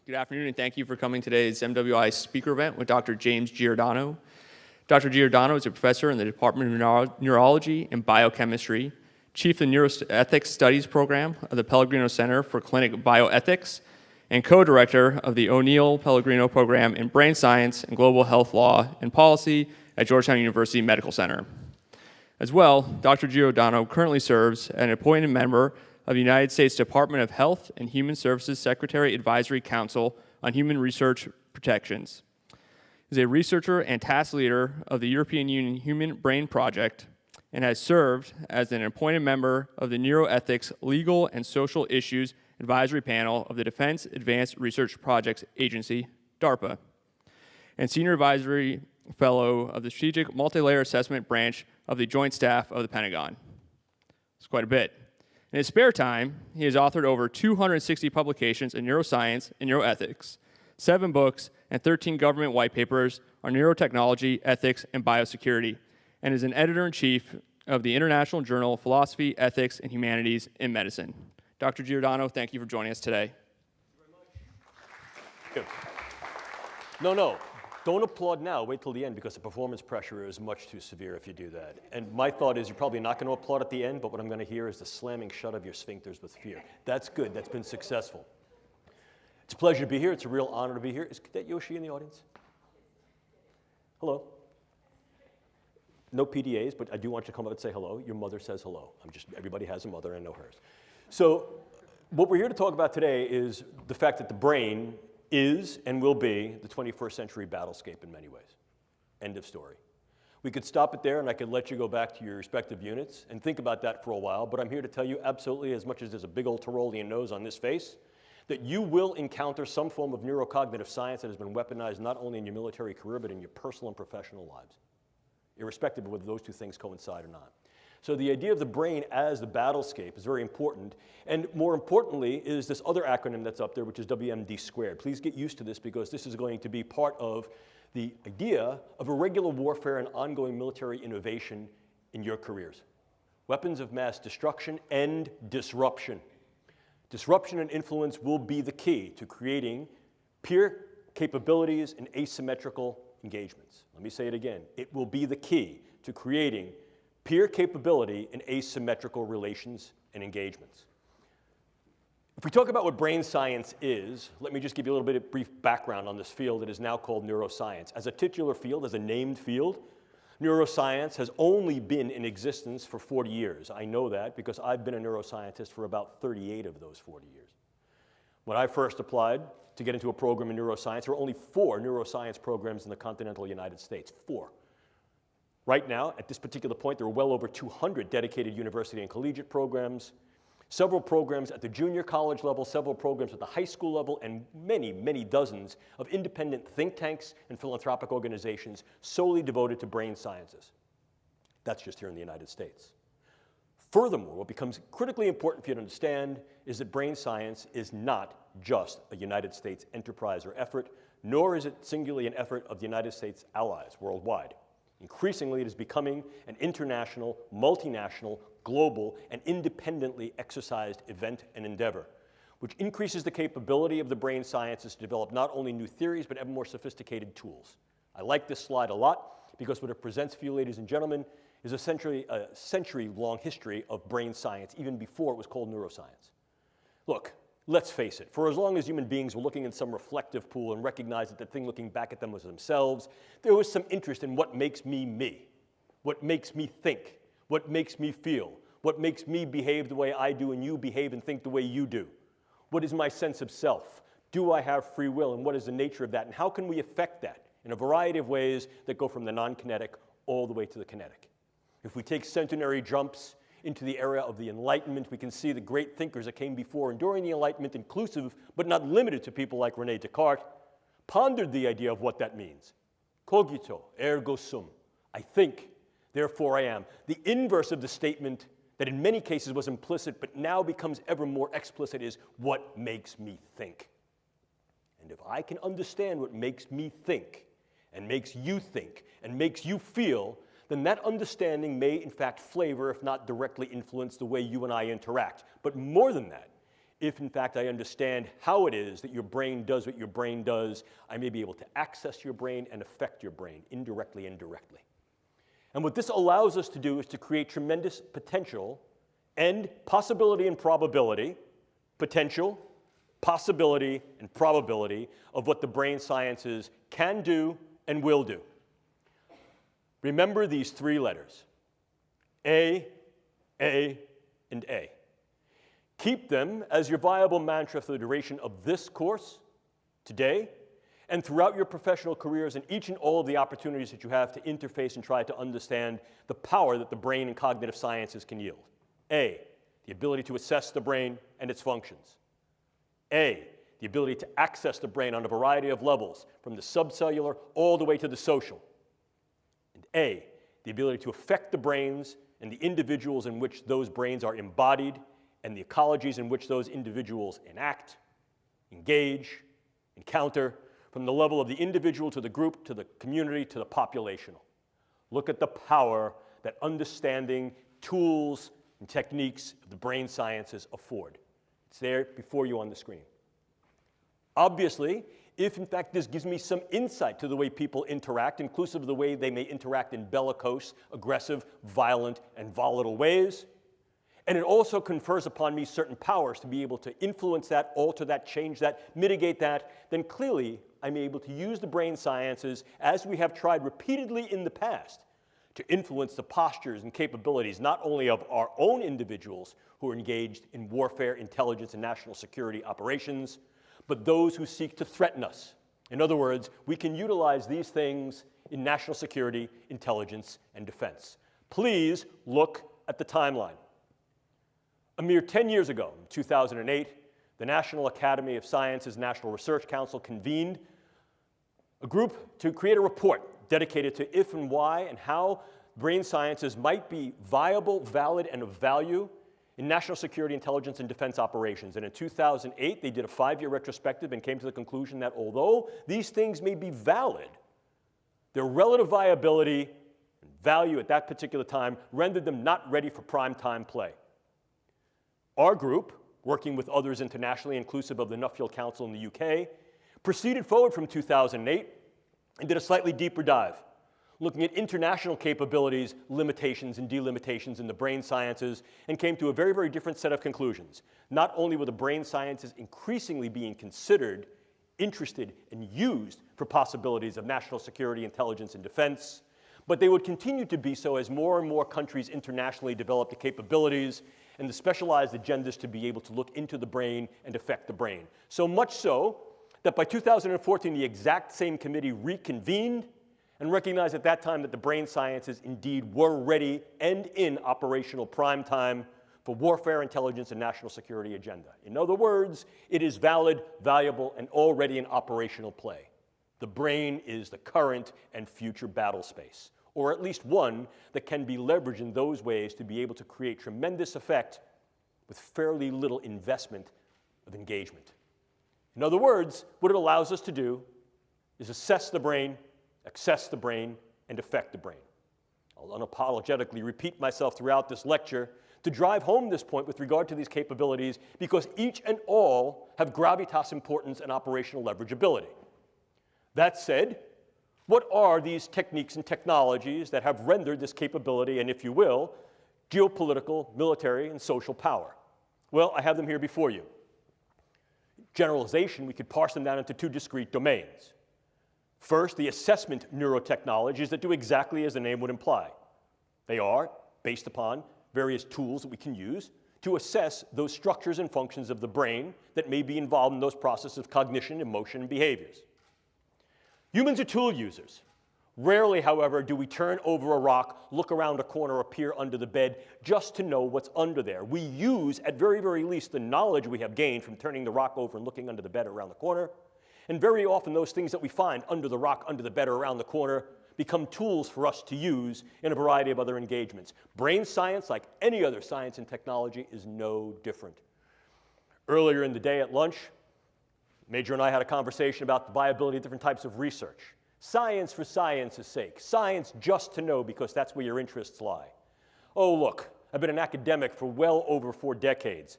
Good afternoon, and thank you for coming to today's MWI speaker event with Dr. James Giordano. Dr. Giordano is a professor in the Department of Neurology and Biochemistry, chief of the Neuroethics Studies Program of the Pellegrino Center for Clinic Bioethics, and co-director of the O'Neill Pellegrino Program in Brain Science and Global Health Law and Policy at Georgetown University Medical Center. As well, Dr. Giordano currently serves as an appointed member of the United States Department of Health and Human Services Secretary Advisory Council on Human Research Protections. He is a researcher and task leader of the European Union Human Brain Project and has served as an appointed member of the Neuroethics Legal and Social Issues Advisory Panel of the Defense Advanced Research Projects Agency, DARPA, and Senior Advisory Fellow of the Strategic Multi-Layer Assessment Branch of the Joint Staff of the Pentagon. It's quite a bit. In his spare time, he has authored over 260 publications in neuroscience and neuroethics, 7 books, and 13 government white papers on neurotechnology, ethics, and biosecurity, and is an editor-in-chief of the International Journal of Philosophy, Ethics, and Humanities in Medicine. Dr. Giordano, thank you for joining us today. Thank you very much. No. Don't applaud now. Wait till the end because the performance pressure is much too severe if you do that. And my thought is you're probably not going to applaud at the end, but what I'm going to hear is the slamming shut of your sphincters with fear. That's good. That's been successful. It's a pleasure to be here. It's a real honor to be here. Is Cadet Yoshi in the audience? Hello. No PDAs, but I do want you to come up and say hello. Your mother says hello. Everybody has a mother, and I know hers. So what we're here to talk about today is the fact that the brain is and will be the 21st century battlescape in many ways. End of story. We could stop it there and I could let you go back to your respective units and think about that for a while, but I'm here to tell you absolutely, as much as there's a big old Tyrolean nose on this face, that you will encounter some form of neurocognitive science that has been weaponized not only in your military career, but in your personal and professional lives, irrespective of whether those two things coincide or not. So the idea of the brain as the battlescape is very important. And more importantly is this other acronym that's up there, which is WMD squared. Please get used to this because this is going to be part of the idea of irregular warfare and ongoing military innovation in your careers. Weapons of mass destruction and disruption. Disruption and influence will be the key to creating peer capabilities and asymmetrical engagements. Let me say it again. It will be the key to creating peer capability in asymmetrical relations and engagements. If we talk about what brain science is, let me just give you a little bit of brief background on this field that is now called neuroscience. As a titular field, as a named field, neuroscience has only been in existence for 40 years. I know that because I've been a neuroscientist for about 38 of those 40 years. When I first applied to get into a program in neuroscience, there were only 4 neuroscience programs in the continental United States, 4. Right now, at this particular point, there are well over 200 dedicated university and collegiate programs, several programs at the junior college level, several programs at the high school level, and many, many dozens of independent think tanks and philanthropic organizations solely devoted to brain sciences. That's just here in the United States. Furthermore, what becomes critically important for you to understand is that brain science is not just a United States enterprise or effort, nor is it singularly an effort of the United States allies worldwide. Increasingly, it is becoming an international, multinational, global, and independently exercised event and endeavor, which increases the capability of the brain sciences to develop not only new theories, but ever more sophisticated tools. I like this slide a lot because what it presents for you, ladies and gentlemen, is essentially a century-long history of brain science, even before it was called neuroscience. Look, let's face it, for as long as human beings were looking in some reflective pool and recognized that the thing looking back at them was themselves, there was some interest in what makes me me, what makes me think, what makes me feel, what makes me behave the way I do and you behave and think the way you do. What is my sense of self? Do I have free will, and what is the nature of that, and how can we affect that in a variety of ways that go from the non-kinetic all the way to the kinetic? If we take centenary jumps into the era of the Enlightenment, we can see the great thinkers that came before and during the Enlightenment, inclusive but not limited to people like René Descartes, pondered the idea of what that means. Cogito, ergo sum. I think, therefore I am. The inverse of the statement that in many cases was implicit but now becomes ever more explicit is what makes me think. And if I can understand what makes me think and makes you think and makes you feel, then that understanding may in fact flavor, if not directly influence, the way you and I interact. But more than that, if in fact I understand how it is that your brain does what your brain does, I may be able to access your brain and affect your brain indirectly and directly. And what this allows us to do is to create tremendous potential and possibility and probability, potential, possibility, and probability of what the brain sciences can do and will do. Remember these three letters, A, and A. Keep them as your viable mantra for the duration of this course, today, and throughout your professional careers and each and all of the opportunities that you have to interface and try to understand the power that the brain and cognitive sciences can yield. A, the ability to assess the brain and its functions. A, the ability to access the brain on a variety of levels, from the subcellular all the way to the social. And A, the ability to affect the brains and the individuals in which those brains are embodied and the ecologies in which those individuals enact, engage, encounter, from the level of the individual to the group to the community to the populational. Look at the power that understanding tools and techniques of the brain sciences afford. It's there before you on the screen. Obviously, if in fact this gives me some insight to the way people interact, inclusive of the way they may interact in bellicose, aggressive, violent, and volatile ways, and it also confers upon me certain powers to be able to influence that, alter that, change that, mitigate that, then clearly I'm able to use the brain sciences, as we have tried repeatedly in the past, to influence the postures and capabilities not only of our own individuals who are engaged in warfare, intelligence, and national security operations, but those who seek to threaten us. In other words, we can utilize these things in national security, intelligence, and defense. Please look at the timeline. A mere 10 years ago, in 2008, the National Academy of Sciences National Research Council convened a group to create a report dedicated to if and why and how brain sciences might be viable, valid, and of value in national security, intelligence, and defense operations. And in 2008, they did a 5-year retrospective and came to the conclusion that although these things may be valid, their relative viability and value at that particular time rendered them not ready for prime time play. Our group, working with others internationally, inclusive of the Nuffield Council in the UK, proceeded forward from 2008 and did a slightly deeper dive, looking at international capabilities, limitations, and delimitations in the brain sciences, and came to a very, very different set of conclusions. Not only were the brain sciences increasingly being considered, interested, and used for possibilities of national security, intelligence, and defense, but they would continue to be so as more and more countries internationally developed the capabilities and the specialized agendas to be able to look into the brain and affect the brain. So much so that by 2014, the exact same committee reconvened and recognized at that time that the brain sciences indeed were ready and in operational prime time for warfare, intelligence, and national security agenda. In other words, it is valid, valuable, and already in operational play. The brain is the current and future battle space, or at least one that can be leveraged in those ways to be able to create tremendous effect with fairly little investment of engagement. In other words, what it allows us to do is assess the brain, access the brain, and affect the brain. I'll unapologetically repeat myself throughout this lecture to drive home this point with regard to these capabilities, because each and all have gravitas importance and operational leverageability. That said, what are these techniques and technologies that have rendered this capability and, if you will, geopolitical, military, and social power? Well, I have them here before you. Generalization, we could parse them down into two discrete domains. First, the assessment neurotechnologies that do exactly as the name would imply. They are based upon various tools that we can use to assess those structures and functions of the brain that may be involved in those processes of cognition, emotion, and behaviors. Humans are tool users. Rarely, however, do we turn over a rock, look around a corner, or peer under the bed just to know what's under there. We use, at very, very least, the knowledge we have gained from turning the rock over and looking under the bed or around the corner. And very often, those things that we find under the rock, under the bed, or around the corner become tools for us to use in a variety of other engagements. Brain science, like any other science and technology, is no different. Earlier in the day at lunch, Major and I had a conversation about the viability of different types of research. Science for science's sake. Science just to know because that's where your interests lie. Oh, look, I've been an academic for well over 4 decades.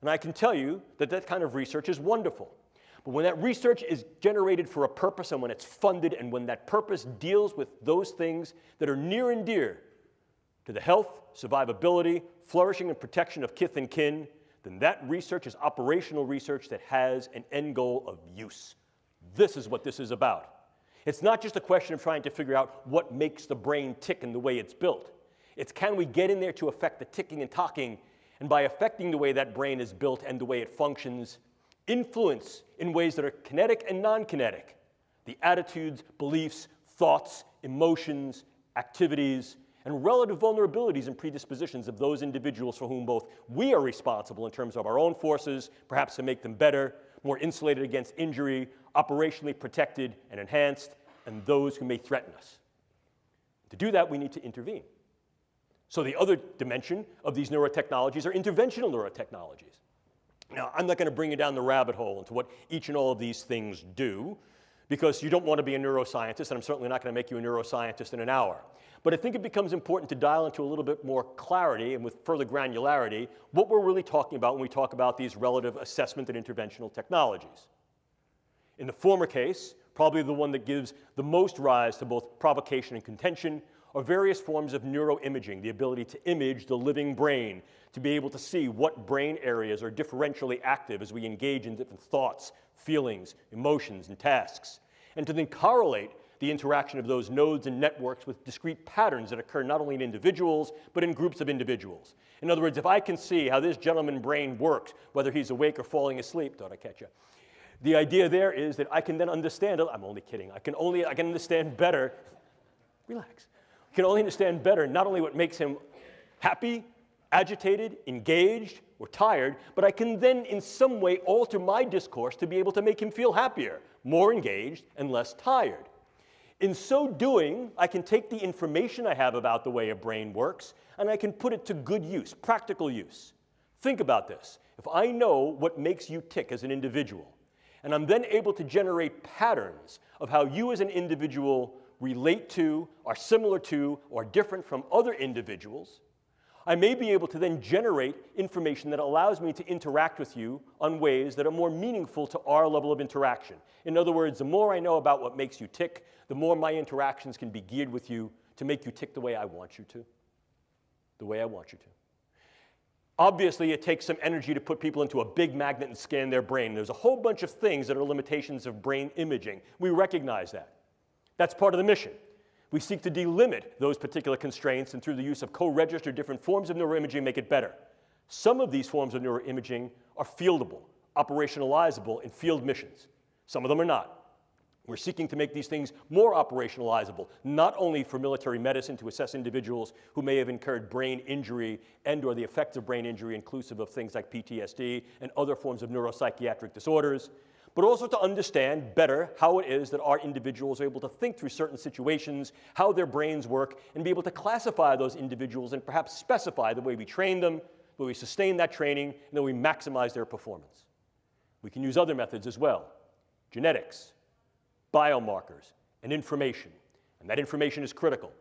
And I can tell you that that kind of research is wonderful. But when that research is generated for a purpose and when it's funded and when that purpose deals with those things that are near and dear to the health, survivability, flourishing, and protection of kith and kin, then that research is operational research that has an end goal of use. This is what this is about. It's not just a question of trying to figure out what makes the brain tick in the way it's built. It's can we get in there to affect the ticking and talking, and by affecting the way that brain is built and the way it functions, influence in ways that are kinetic and non-kinetic, the attitudes, beliefs, thoughts, emotions, activities, and relative vulnerabilities and predispositions of those individuals for whom both we are responsible in terms of our own forces, perhaps to make them better, more insulated against injury, operationally protected and enhanced, and those who may threaten us. To do that, we need to intervene. So the other dimension of these neurotechnologies are interventional neurotechnologies. Now, I'm not going to bring you down the rabbit hole into what each and all of these things do, because you don't want to be a neuroscientist, and I'm certainly not going to make you a neuroscientist in an hour. But I think it becomes important to dial into a little bit more clarity and with further granularity what we're really talking about when we talk about these relative assessment and interventional technologies. In the former case, probably the one that gives the most rise to both provocation and contention, are various forms of neuroimaging, the ability to image the living brain, to be able to see what brain areas are differentially active as we engage in different thoughts, feelings, emotions, and tasks, and to then correlate the interaction of those nodes and networks with discrete patterns that occur not only in individuals, but in groups of individuals. In other words, if I can see how this gentleman's brain works, whether he's awake or falling asleep, thought I'd catch you. The idea there is that I can then understand, I'm only kidding, I can understand better, relax, I can only understand better not only what makes him happy, agitated, engaged, or tired, but I can then in some way alter my discourse to be able to make him feel happier, more engaged, and less tired. In so doing, I can take the information I have about the way a brain works, and I can put it to good use, practical use. Think about this. If I know what makes you tick as an individual, and I'm then able to generate patterns of how you as an individual relate to, are similar to, or different from other individuals, I may be able to then generate information that allows me to interact with you on ways that are more meaningful to our level of interaction. In other words, the more I know about what makes you tick, the more my interactions can be geared with you to make you tick the way I want you to. The way I want you to. Obviously, it takes some energy to put people into a big magnet and scan their brain. There's a whole bunch of things that are limitations of brain imaging. We recognize that. That's part of the mission. We seek to delimit those particular constraints and through the use of co-registered different forms of neuroimaging make it better. Some of these forms of neuroimaging are fieldable, operationalizable in field missions. Some of them are not. We're seeking to make these things more operationalizable, not only for military medicine to assess individuals who may have incurred brain injury and or the effects of brain injury inclusive of things like PTSD and other forms of neuropsychiatric disorders, but also to understand better how it is that our individuals are able to think through certain situations, how their brains work, and be able to classify those individuals and perhaps specify the way we train them, the way we sustain that training, and the way we maximize their performance. We can use other methods as well. Genetics, biomarkers, and information. And that information is critical.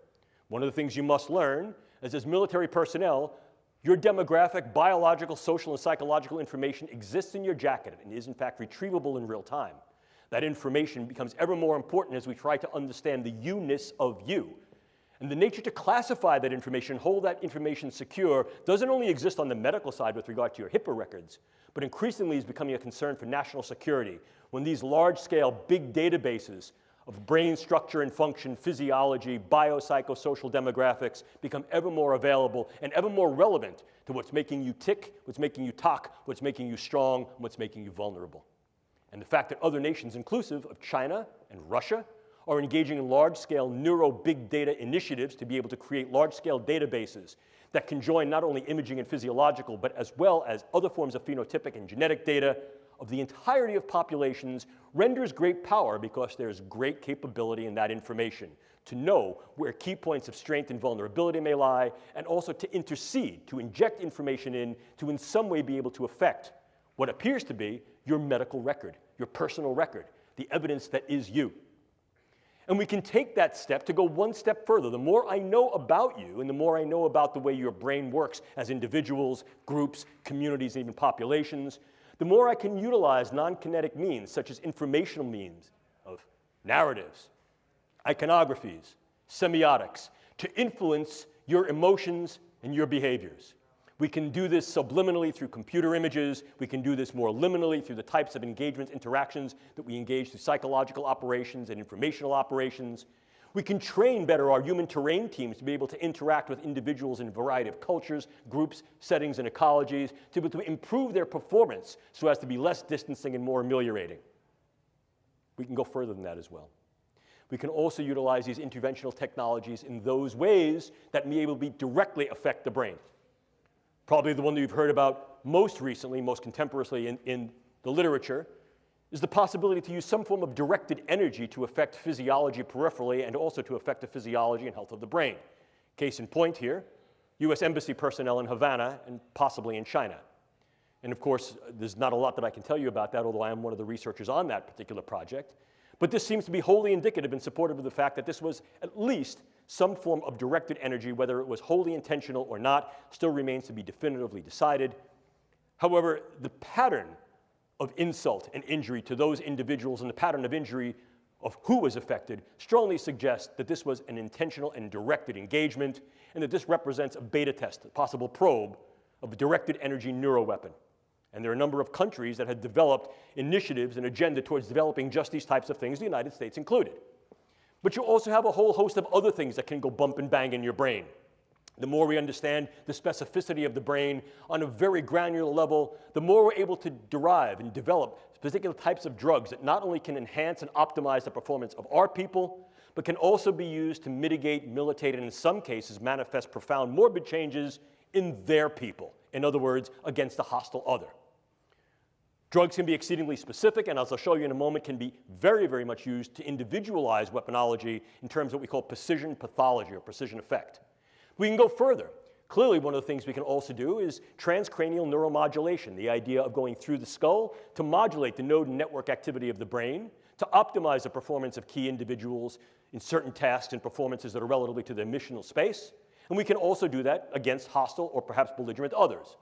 One of the things you must learn is as military personnel, your demographic, biological, social, and psychological information exists in your jacket and is in fact retrievable in real time. That information becomes ever more important as we try to understand the you-ness of you. And the nature to classify that information, hold that information secure, doesn't only exist on the medical side with regard to your HIPAA records, but increasingly is becoming a concern for national security when these large-scale big databases of brain structure and function, physiology, biopsychosocial demographics become ever more available and ever more relevant to what's making you tick, what's making you talk, what's making you strong, and what's making you vulnerable. And the fact that other nations, inclusive of China and Russia, are engaging in large-scale neuro-big data initiatives to be able to create large-scale databases that can join not only imaging and physiological, but as well as other forms of phenotypic and genetic data of the entirety of populations renders great power because there's great capability in that information to know where key points of strength and vulnerability may lie, and also to intercede, to inject information in some way be able to affect what appears to be your medical record, your personal record, the evidence that is you. And we can take that step to go one step further. The more I know about you and the more I know about the way your brain works as individuals, groups, communities, and even populations, the more I can utilize non-kinetic means such as informational means of narratives, iconographies, semiotics to influence your emotions and your behaviors. We can do this subliminally through computer images. We can do this more liminally through the types of engagements, interactions that we engage through psychological operations and informational operations. We can train better our human terrain teams to be able to interact with individuals in a variety of cultures, groups, settings, and ecologies to be able to improve their performance so as to be less distancing and more ameliorating. We can go further than that as well. We can also utilize these interventional technologies in those ways that may able to directly affect the brain. Probably the one that you've heard about most recently, most contemporaneously in the literature, is the possibility to use some form of directed energy to affect physiology peripherally and also to affect the physiology and health of the brain. Case in point here, US Embassy personnel in Havana and possibly in China. And of course, there's not a lot that I can tell you about that, although I am one of the researchers on that particular project. But this seems to be wholly indicative and supportive of the fact that this was at least some form of directed energy, whether it was wholly intentional or not, still remains to be definitively decided. However, the pattern of insult and injury to those individuals and the pattern of injury of who was affected strongly suggests that this was an intentional and directed engagement, and that this represents a beta test, a possible probe of a directed energy neuroweapon. And there are a number of countries that have developed initiatives and agenda towards developing just these types of things, the United States included. But you also have a whole host of other things that can go bump and bang in your brain. The more we understand the specificity of the brain on a very granular level, the more we're able to derive and develop particular types of drugs that not only can enhance and optimize the performance of our people, but can also be used to mitigate, militate, and in some cases manifest profound morbid changes in their people. In other words, against a hostile other. Drugs can be exceedingly specific, and as I'll show you in a moment, can be very, very much used to individualize weaponology in terms of what we call precision pathology or precision effect. We can go further. Clearly, one of the things we can also do is transcranial neuromodulation, the idea of going through the skull to modulate the node and network activity of the brain, to optimize the performance of key individuals in certain tasks and performances that are relatively to their missional space. And we can also do that against hostile or perhaps belligerent others.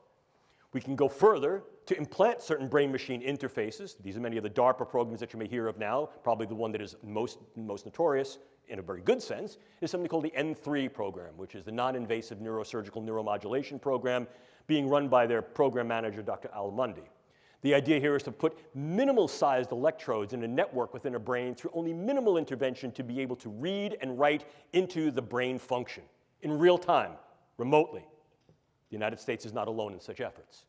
We can go further to implant certain brain-machine interfaces. These are many of the DARPA programs that you may hear of now. Probably the one that is most notorious, in a very good sense, is something called the N3 program, which is the non-invasive neurosurgical neuromodulation program being run by their program manager, Dr. Al Mundi. The idea here is to put minimal-sized electrodes in a network within a brain through only minimal intervention to be able to read and write into the brain function in real time, remotely. The United States is not alone in such efforts.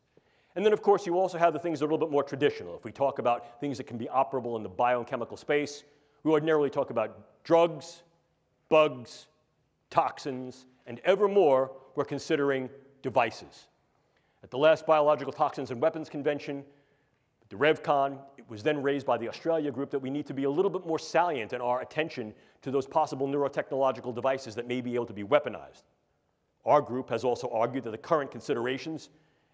And then, of course, you also have the things that are a little bit more traditional. If we talk about things that can be operable in the biochemical space, we ordinarily talk about drugs, bugs, toxins, and ever more, we're considering devices. At the last Biological Toxins and Weapons Convention, the RevCon, it was then raised by the Australia group that we need to be a little bit more salient in our attention to those possible neurotechnological devices that may be able to be weaponized. Our group has also argued that the current considerations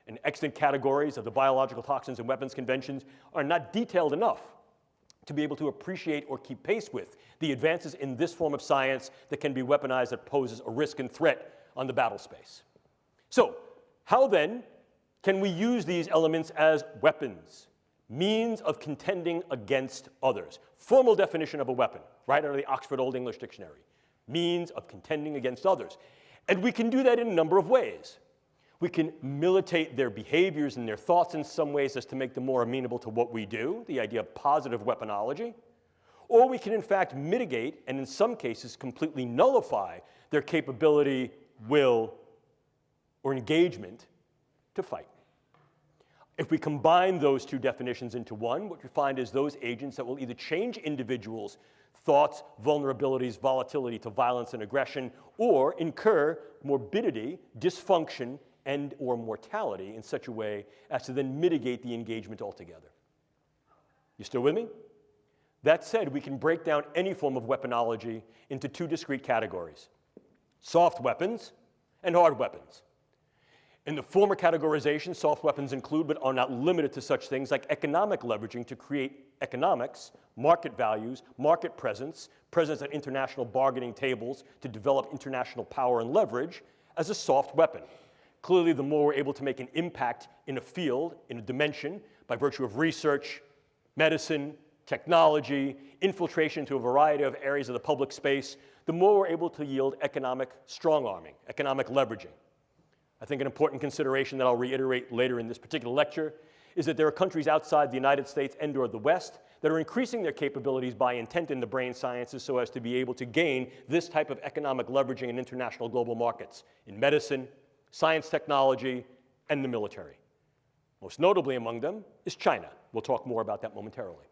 and extant categories of the Biological Toxins and Weapons Conventions are not detailed enough to be able to appreciate or keep pace with the advances in this form of science that can be weaponized that poses a risk and threat on the battle space. So, how then can we use these elements as weapons, means of contending against others? Formal definition of a weapon, right out of the Oxford Old English Dictionary. Means of contending against others. And we can do that in a number of ways. We can militate their behaviors and their thoughts in some ways as to make them more amenable to what we do, the idea of positive weaponology. Or we can, in fact, mitigate and in some cases completely nullify their capability, will, or engagement to fight. If we combine those two definitions into one, what you find is those agents that will either change individuals' thoughts, vulnerabilities, volatility to violence and aggression, or incur morbidity, dysfunction, and or mortality in such a way as to then mitigate the engagement altogether. You still with me? That said, we can break down any form of weaponology into two discrete categories: soft weapons and hard weapons. In the former categorization, soft weapons include but are not limited to such things like economic leveraging to create economics, market values, market presence, presence at international bargaining tables to develop international power and leverage as a soft weapon. Clearly, the more we're able to make an impact in a field, in a dimension, by virtue of research, medicine, technology, infiltration into a variety of areas of the public space, the more we're able to yield economic strong-arming, economic leveraging. I think an important consideration that I'll reiterate later in this particular lecture is that there are countries outside the United States and or the West that are increasing their capabilities by intent in the brain sciences so as to be able to gain this type of economic leveraging in international global markets, in medicine, science technology, and the military. Most notably among them is China. We'll talk more about that momentarily.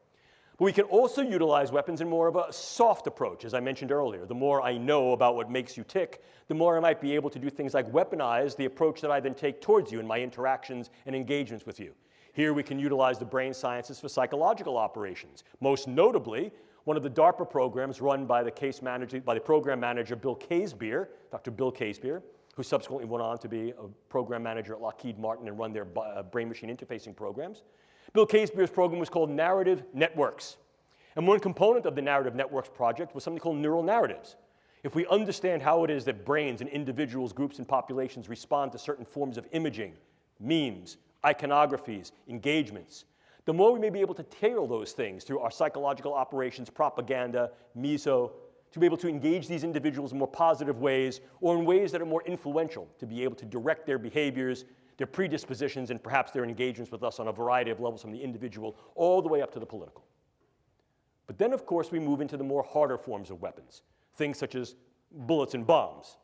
But we can also utilize weapons in more of a soft approach, as I mentioned earlier. The more I know about what makes you tick, the more I might be able to do things like weaponize the approach that I then take towards you in my interactions and engagements with you. Here we can utilize the brain sciences for psychological operations. Most notably, one of the DARPA programs run by the program manager Bill Casebeer, Dr. Bill Casebeer, who subsequently went on to be a program manager at Lockheed Martin and run their brain-machine interfacing programs. Bill Casebeer's program was called Narrative Networks. And one component of the Narrative Networks project was something called neural narratives. If we understand how it is that brains and individuals, groups, and populations respond to certain forms of imaging, memes, iconographies, engagements, the more we may be able to tailor those things through our psychological operations, propaganda, meso, to be able to engage these individuals in more positive ways or in ways that are more influential, to be able to direct their behaviors, their predispositions, and perhaps their engagements with us on a variety of levels from the individual all the way up to the political. But then, of course, we move into the more harder forms of weapons, things such as bullets and bombs.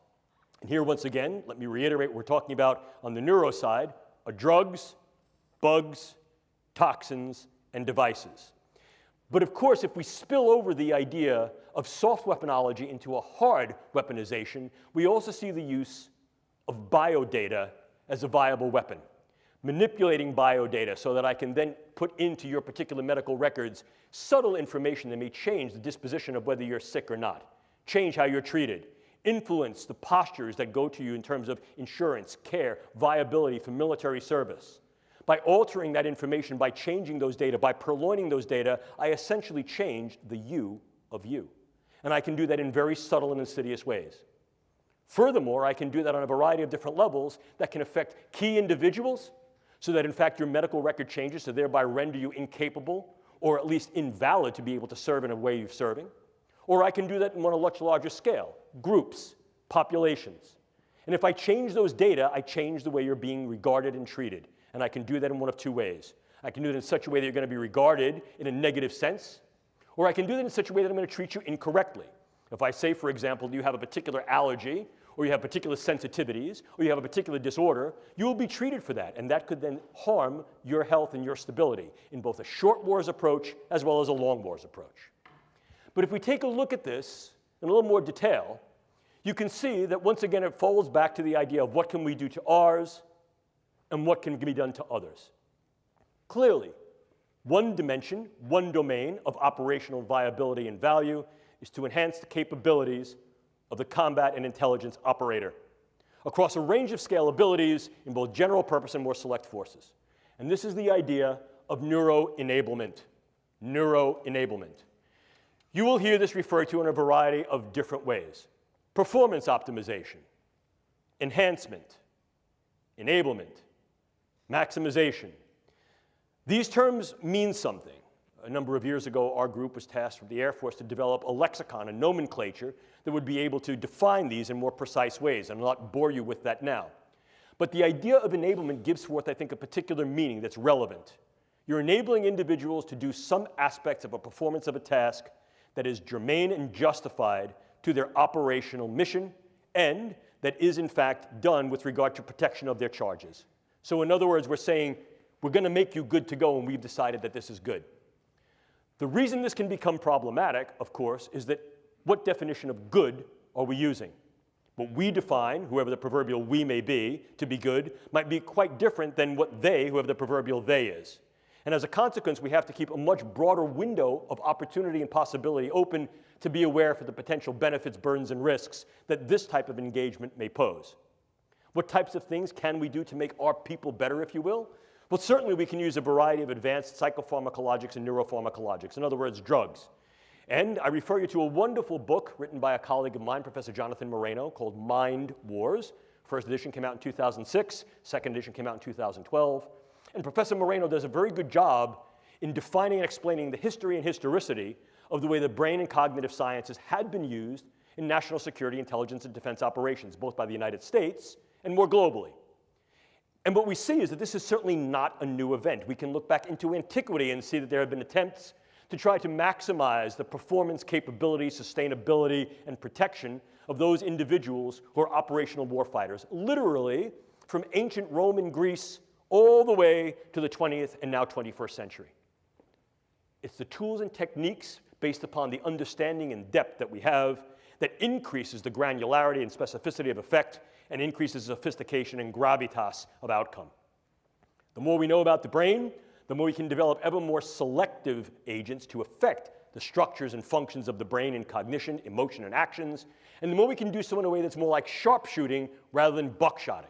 And here, once again, let me reiterate what we're talking about on the neuro side are drugs, bugs, toxins, and devices. But of course, if we spill over the idea of soft weaponology into a hard weaponization, we also see the use of biodata as a viable weapon. Manipulating biodata so that I can then put into your particular medical records subtle information that may change the disposition of whether you're sick or not, change how you're treated, influence the postures that go to you in terms of insurance, care, viability for military service. By altering that information, by changing those data, by purloining those data, I essentially change the you of you. And I can do that in very subtle and insidious ways. Furthermore, I can do that on a variety of different levels that can affect key individuals so that, in fact, your medical record changes to thereby render you incapable or at least invalid to be able to serve in a way you're serving. Or I can do that on a much larger scale, groups, populations. And if I change those data, I change the way you're being regarded and treated. And I can do that in one of two ways. I can do it in such a way that you're going to be regarded in a negative sense, or I can do that in such a way that I'm going to treat you incorrectly. If I say, for example, you have a particular allergy, or you have particular sensitivities, or you have a particular disorder, you will be treated for that, and that could then harm your health and your stability in both a short wars approach as well as a long wars approach. But if we take a look at this in a little more detail, you can see that once again it falls back to the idea of what can we do to ours and what can be done to others. Clearly, one dimension, one domain of operational viability and value is to enhance the capabilities of the combat and intelligence operator across a range of scalabilities in both general purpose and more select forces. And this is the idea of neuroenablement. Neuroenablement. You will hear this referred to in a variety of different ways. Performance optimization, enhancement, enablement, maximization. These terms mean something. A number of years ago, our group was tasked from the Air Force to develop a lexicon, a nomenclature, that would be able to define these in more precise ways. And I'll not bore you with that now. But the idea of enablement gives forth, I think, a particular meaning that's relevant. You're enabling individuals to do some aspects of a performance of a task that is germane and justified to their operational mission and that is, in fact, done with regard to protection of their charges. So in other words, we're saying, we're going to make you good to go, and we've decided that this is good. The reason this can become problematic, of course, is that what definition of good are we using? What we define, whoever the proverbial we may be, to be good, might be quite different than what they, whoever the proverbial they is. And as a consequence, we have to keep a much broader window of opportunity and possibility open to be aware for the potential benefits, burdens, and risks that this type of engagement may pose. What types of things can we do to make our people better, if you will? Well, certainly we can use a variety of advanced psychopharmacologics and neuropharmacologics, in other words, drugs. And I refer you to a wonderful book written by a colleague of mine, Professor Jonathan Moreno, called Mind Wars. First edition came out in 2006, second edition came out in 2012. And Professor Moreno does a very good job in defining and explaining the history and historicity of the way the brain and cognitive sciences had been used in national security, intelligence, and defense operations, both by the United States and more globally. And what we see is that this is certainly not a new event. We can look back into antiquity and see that there have been attempts to try to maximize the performance, capability, sustainability, and protection of those individuals who are operational warfighters, literally from ancient Rome and Greece all the way to the 20th and now 21st century. It's the tools and techniques based upon the understanding and depth that we have that increases the granularity and specificity of effect and increases sophistication and gravitas of outcome. The more we know about the brain, the more we can develop ever more selective agents to affect the structures and functions of the brain in cognition, emotion, and actions, and the more we can do so in a way that's more like sharpshooting rather than buckshotting.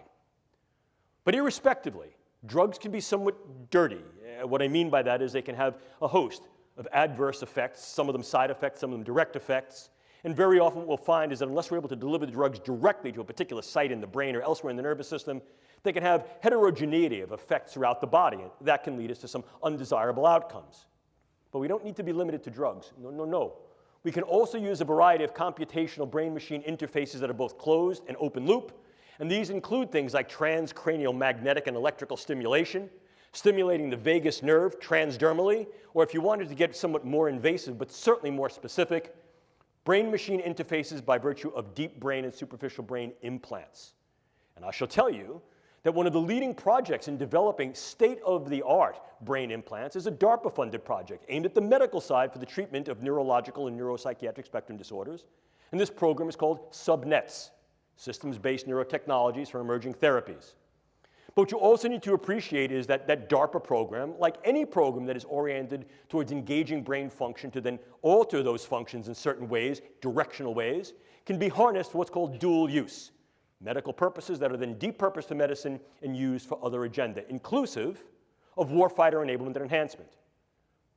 But irrespectively, drugs can be somewhat dirty. What I mean by that is they can have a host of adverse effects, some of them side effects, some of them direct effects. And very often what we'll find is that unless we're able to deliver the drugs directly to a particular site in the brain or elsewhere in the nervous system, they can have heterogeneity of effects throughout the body. And that can lead us to some undesirable outcomes. But we don't need to be limited to drugs. No, no, no. We can also use a variety of computational brain-machine interfaces that are both closed and open loop. And these include things like transcranial magnetic and electrical stimulation, stimulating the vagus nerve transdermally, or if you wanted to get somewhat more invasive but certainly more specific, brain-machine interfaces by virtue of deep brain and superficial brain implants. And I shall tell you that one of the leading projects in developing state-of-the-art brain implants is a DARPA-funded project aimed at the medical side for the treatment of neurological and neuropsychiatric spectrum disorders. And this program is called SubNets, Systems-Based Neurotechnologies for Emerging Therapies. But what you also need to appreciate is that that DARPA program, like any program that is oriented towards engaging brain function to then alter those functions in certain ways, directional ways, can be harnessed for what's called dual use. Medical purposes that are then depurposed to medicine and used for other agenda, inclusive of warfighter enablement and enhancement.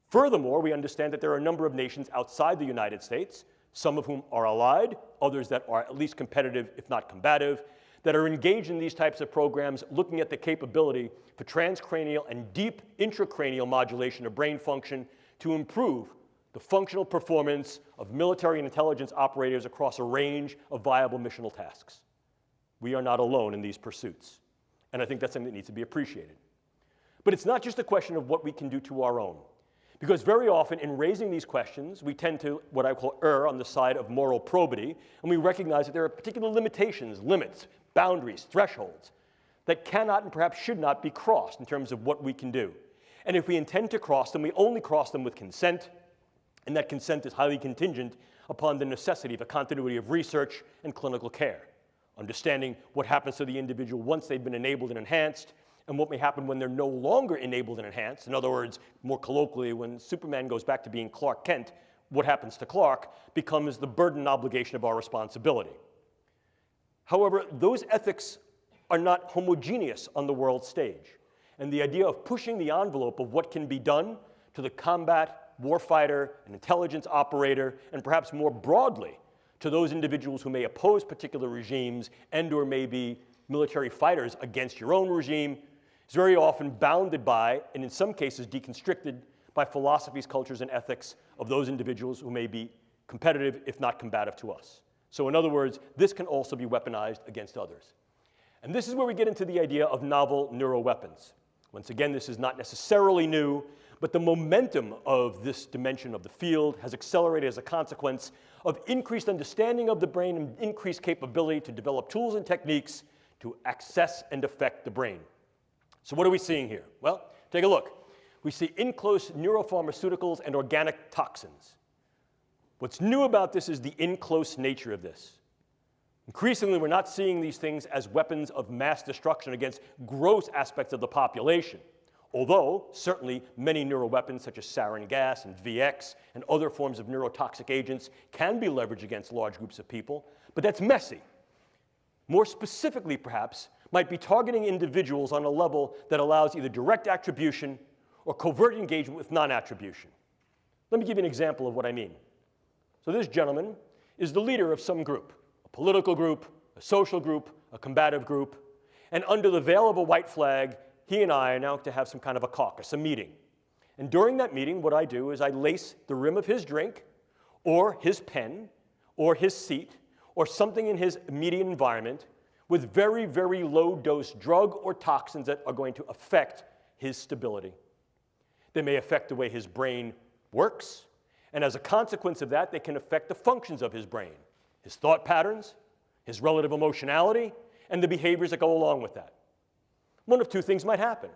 Furthermore, we understand that there are a number of nations outside the United States, some of whom are allied, others that are at least competitive, if not combative, that are engaged in these types of programs looking at the capability for transcranial and deep intracranial modulation of brain function to improve the functional performance of military and intelligence operators across a range of viable missional tasks. We are not alone in these pursuits, and I think that's something that needs to be appreciated. But it's not just a question of what we can do to our own, because very often in raising these questions, we tend to, what I call, err on the side of moral probity, and we recognize that there are particular limitations, limits, boundaries, thresholds that cannot and perhaps should not be crossed in terms of what we can do. And if we intend to cross them, we only cross them with consent, and that consent is highly contingent upon the necessity of a continuity of research and clinical care, understanding what happens to the individual once they've been enabled and enhanced, and what may happen when they're no longer enabled and enhanced. In other words, more colloquially, when Superman goes back to being Clark Kent, what happens to Clark becomes the burden and obligation of our responsibility. However, those ethics are not homogeneous on the world stage. And the idea of pushing the envelope of what can be done to the combat, warfighter, and intelligence operator, and perhaps more broadly to those individuals who may oppose particular regimes and or may be military fighters against your own regime, is very often bounded by, and in some cases deconstricted by philosophies, cultures, and ethics of those individuals who may be competitive, if not combative to us. So in other words, this can also be weaponized against others. And this is where we get into the idea of novel neuroweapons. Once again, this is not necessarily new, but the momentum of this dimension of the field has accelerated as a consequence of increased understanding of the brain and increased capability to develop tools and techniques to access and affect the brain. So what are we seeing here? Well, take a look. We see in-close neuropharmaceuticals and organic toxins. What's new about this is the in-close nature of this. Increasingly, we're not seeing these things as weapons of mass destruction against gross aspects of the population, although certainly many neuroweapons such as sarin gas and VX and other forms of neurotoxic agents can be leveraged against large groups of people, but that's messy. More specifically, perhaps, might be targeting individuals on a level that allows either direct attribution or covert engagement with non-attribution. Let me give you an example of what I mean. So this gentleman is the leader of some group, a political group, a social group, a combative group, and under the veil of a white flag, he and I are now to have some kind of a caucus, a meeting. And during that meeting, what I do is I lace the rim of his drink, or his pen, or his seat, or something in his immediate environment with very, very low-dose drug or toxins that are going to affect his stability. They may affect the way his brain works, and as a consequence of that, they can affect the functions of his brain, his thought patterns, his relative emotionality, and the behaviors that go along with that. One of two things might happen.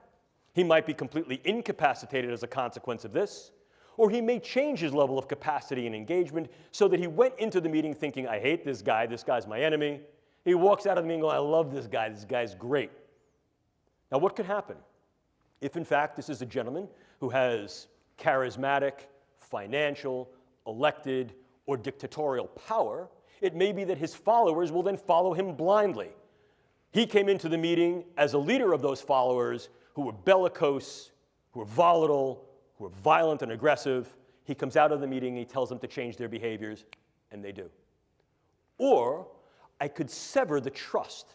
He might be completely incapacitated as a consequence of this, or he may change his level of capacity and engagement so that he went into the meeting thinking, I hate this guy's my enemy. He walks out of the meeting going, I love this guy's great. Now what could happen? If in fact this is a gentleman who has charismatic, financial, elected, or dictatorial power, it may be that his followers will then follow him blindly. He came into the meeting as a leader of those followers who were bellicose, who were volatile, who were violent and aggressive. He comes out of the meeting and he tells them to change their behaviors, and they do. Or I could sever the trust.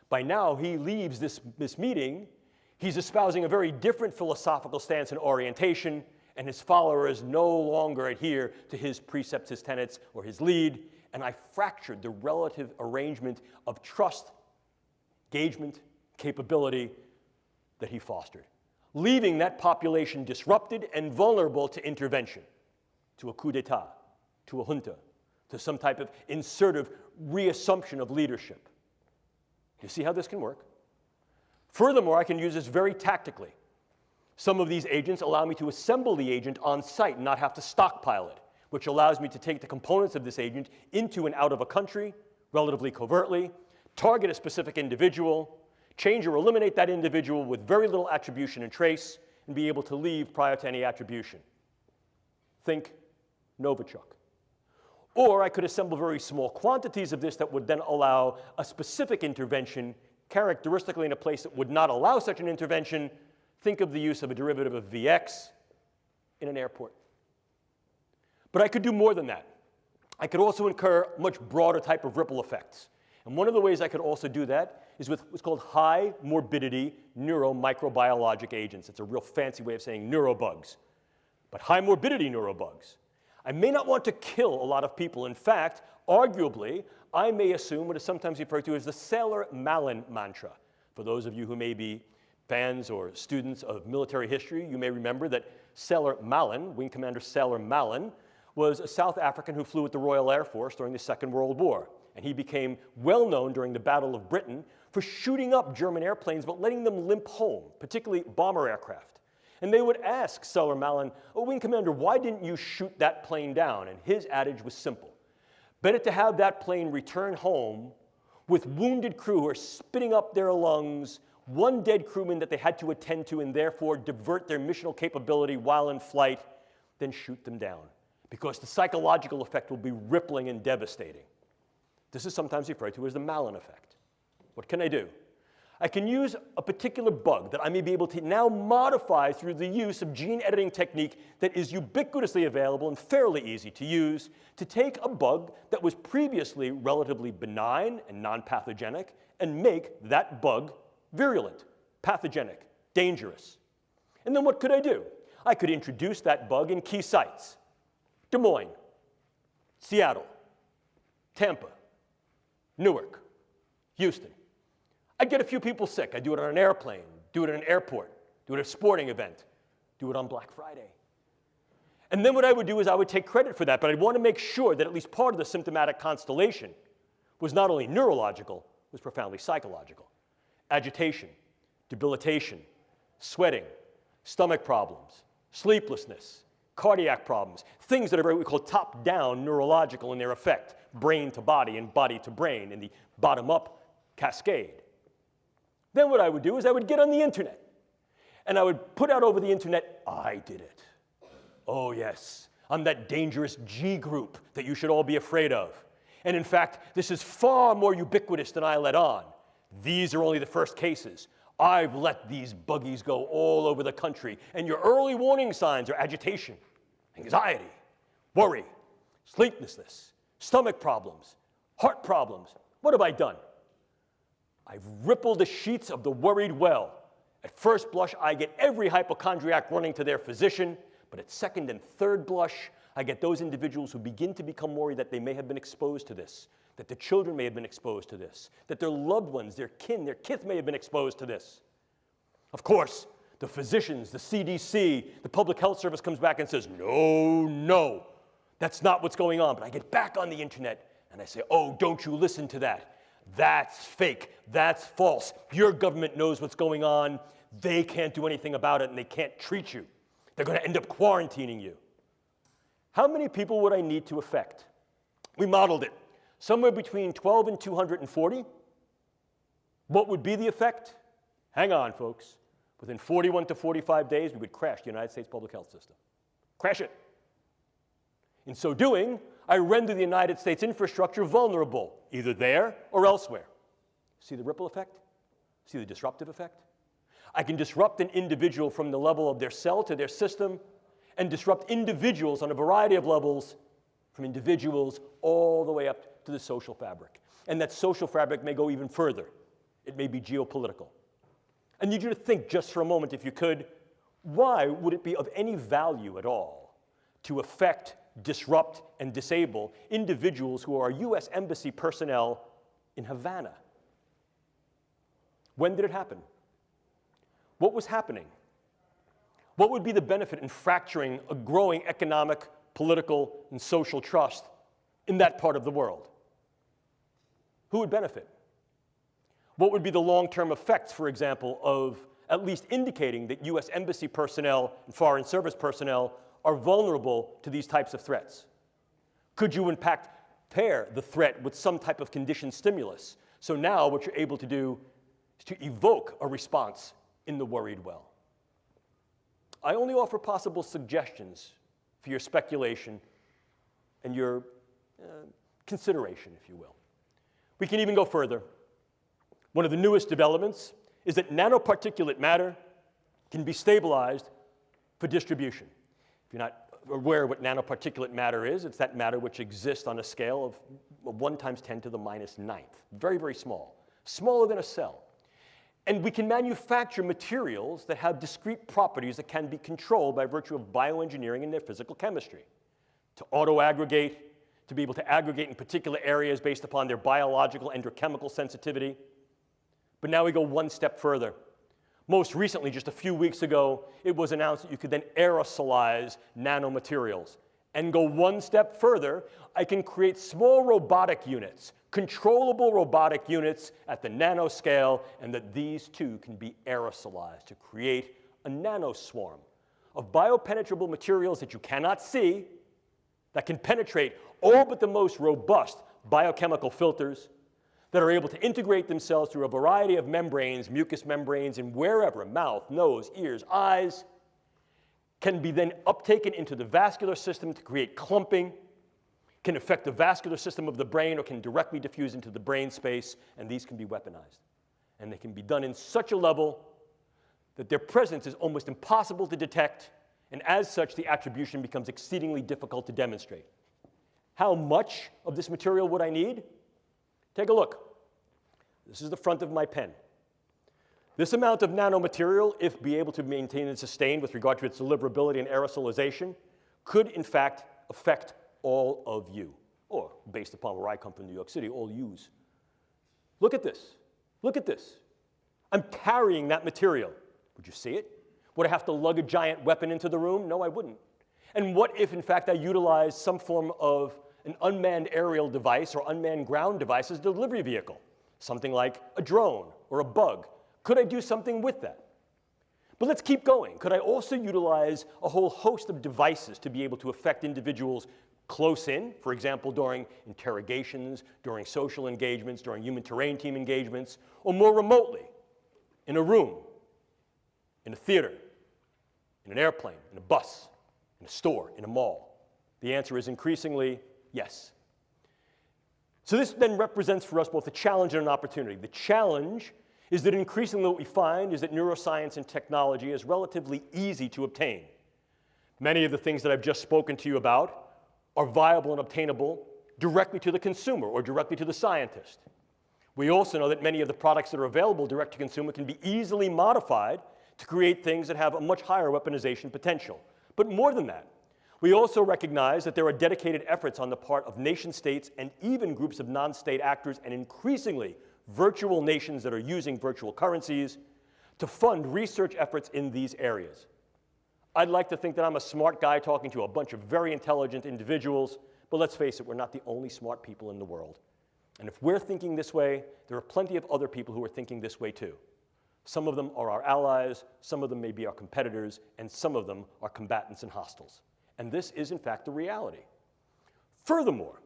By now, he leaves this meeting, he's espousing a very different philosophical stance and orientation, and his followers no longer adhere to his precepts, his tenets, or his lead, and I fractured the relative arrangement of trust, engagement, capability that he fostered, leaving that population disrupted and vulnerable to intervention, to a coup d'etat, to a junta, to some type of insertive reassumption of leadership. You see how this can work? Furthermore, I can use this very tactically. Some of these agents allow me to assemble the agent on site and not have to stockpile it, which allows me to take the components of this agent into and out of a country relatively covertly, target a specific individual, change or eliminate that individual with very little attribution and trace, and be able to leave prior to any attribution. Think Novichok. Or I could assemble very small quantities of this that would then allow a specific intervention, characteristically in a place that would not allow such an intervention. Think of the use of a derivative of Vx in an airport. But I could do more than that. I could also incur much broader type of ripple effects. And one of the ways I could also do that is with what's called high morbidity neuromicrobiologic agents. It's a real fancy way of saying neurobugs. But high morbidity neurobugs. I may not want to kill a lot of people. In fact, arguably, I may assume what is sometimes referred to as the Sailor-Malin mantra. For those of you who may be fans or students of military history, you may remember that Sailor-Malin, Wing Commander Sailor-Malin, was a South African who flew with the Royal Air Force during the Second World War. And he became well known during the Battle of Britain for shooting up German airplanes but letting them limp home, particularly bomber aircraft. And they would ask Sailor-Malin, oh, Wing Commander, why didn't you shoot that plane down? And his adage was simple. Better to have that plane return home with wounded crew who are spitting up their lungs, one dead crewman that they had to attend to and therefore divert their missional capability while in flight, than shoot them down. Because the psychological effect will be rippling and devastating. This is sometimes referred to as the Malin effect. What can I do? I can use a particular bug that I may be able to now modify through the use of gene editing technique that is ubiquitously available and fairly easy to use to take a bug that was previously relatively benign and non-pathogenic and make that bug virulent, pathogenic, dangerous. And then what could I do? I could introduce that bug in key sites. Des Moines, Seattle, Tampa, Newark, Houston. I'd get a few people sick. I'd do it on an airplane, do it at an airport, do it at a sporting event, do it on Black Friday. And then what I would do is I would take credit for that, but I'd want to make sure that at least part of the symptomatic constellation was not only neurological, was profoundly psychological. Agitation, debilitation, sweating, stomach problems, sleeplessness, cardiac problems, things that are what we call top-down neurological in their effect, brain to body and body to brain in the bottom-up cascade. Then what I would do is I would get on the internet, and I would put out over the internet, I did it. Oh yes, I'm that dangerous G group that you should all be afraid of. And in fact, this is far more ubiquitous than I let on. These are only the first cases. I've let these buggies go all over the country, and your early warning signs are agitation, anxiety, worry, sleeplessness, stomach problems, heart problems. What have I done? I've rippled the sheets of the worried well. At first blush, I get every hypochondriac running to their physician, but at second and third blush, I get those individuals who begin to become worried that they may have been exposed to this, that their children may have been exposed to this, that their loved ones, their kin, their kith may have been exposed to this. Of course, the physicians, the CDC, the Public Health Service comes back and says, no, that's not what's going on. But I get back on the internet and I say, oh, don't you listen to that. That's fake. That's false. Your government knows what's going on. They can't do anything about it and they can't treat you. They're going to end up quarantining you. How many people would I need to affect? We modeled it. Somewhere between 12 and 240. What would be the effect? Hang on, folks. Within 41 to 45 days, we would crash the United States public health system. Crash it. In so doing, I render the United States infrastructure vulnerable, either there or elsewhere. See the ripple effect? See the disruptive effect? I can disrupt an individual from the level of their cell to their system, and disrupt individuals on a variety of levels, from individuals all the way up to the social fabric. And that social fabric may go even further. It may be geopolitical. I need you to think just for a moment, if you could, why would it be of any value at all to affect, disrupt, and disable individuals who are U.S. Embassy personnel in Havana? When did it happen? What was happening? What would be the benefit in fracturing a growing economic, political, and social trust in that part of the world? Who would benefit? What would be the long-term effects, for example, of at least indicating that U.S. Embassy personnel and Foreign Service personnel are vulnerable to these types of threats? Could you, in fact, pair the threat with some type of conditioned stimulus? So now what you're able to do is to evoke a response in the worried well. I only offer possible suggestions for your speculation and your consideration, if you will. We can even go further. One of the newest developments is that nanoparticulate matter can be stabilized for distribution. If you're not aware of what nanoparticulate matter is, it's that matter which exists on a scale of 1 × 10⁹. Very, very small. Smaller than a cell. And we can manufacture materials that have discrete properties that can be controlled by virtue of bioengineering and their physical chemistry. To auto-aggregate, to be able to aggregate in particular areas based upon their biological and or chemical sensitivity. But now we go one step further. Most recently, just a few weeks ago, it was announced that you could then aerosolize nanomaterials. And go one step further, I can create small robotic units, controllable robotic units at the nanoscale, and that these too can be aerosolized to create a nanoswarm of biopenetrable materials that you cannot see, that can penetrate all but the most robust biochemical filters, that are able to integrate themselves through a variety of membranes, mucous membranes, and wherever, mouth, nose, ears, eyes, can be then uptaken into the vascular system to create clumping, can affect the vascular system of the brain, or can directly diffuse into the brain space, and these can be weaponized. And they can be done in such a level that their presence is almost impossible to detect, and as such, the attribution becomes exceedingly difficult to demonstrate. How much of this material would I need? Take a look. This is the front of my pen. This amount of nanomaterial, if be able to maintain and sustain with regard to its deliverability and aerosolization, could in fact affect all of you, or based upon where I come from, New York City, all yous. Look at this. Look at this. I'm carrying that material. Would you see it? Would I have to lug a giant weapon into the room? No, I wouldn't. And what if, in fact, I utilized some form of an unmanned aerial device or unmanned ground device as a delivery vehicle? Something like a drone or a bug. Could I do something with that? But let's keep going. Could I also utilize a whole host of devices to be able to affect individuals close in, for example, during interrogations, during social engagements, during human terrain team engagements, or more remotely, in a room, in a theater, in an airplane, in a bus, in a store, in a mall? The answer is increasingly yes. So this then represents for us both a challenge and an opportunity. The challenge is that increasingly what we find is that neuroscience and technology is relatively easy to obtain. Many of the things that I've just spoken to you about are viable and obtainable directly to the consumer or directly to the scientist. We also know that many of the products that are available direct to consumer can be easily modified to create things that have a much higher weaponization potential. But more than that, we also recognize that there are dedicated efforts on the part of nation states and even groups of non-state actors and increasingly virtual nations that are using virtual currencies to fund research efforts in these areas. I'd like to think that I'm a smart guy talking to a bunch of very intelligent individuals, but let's face it, we're not the only smart people in the world. And if we're thinking this way, there are plenty of other people who are thinking this way too. Some of them are our allies, some of them may be our competitors, and some of them are combatants and hostiles. And this is, in fact, the reality. Furthermore,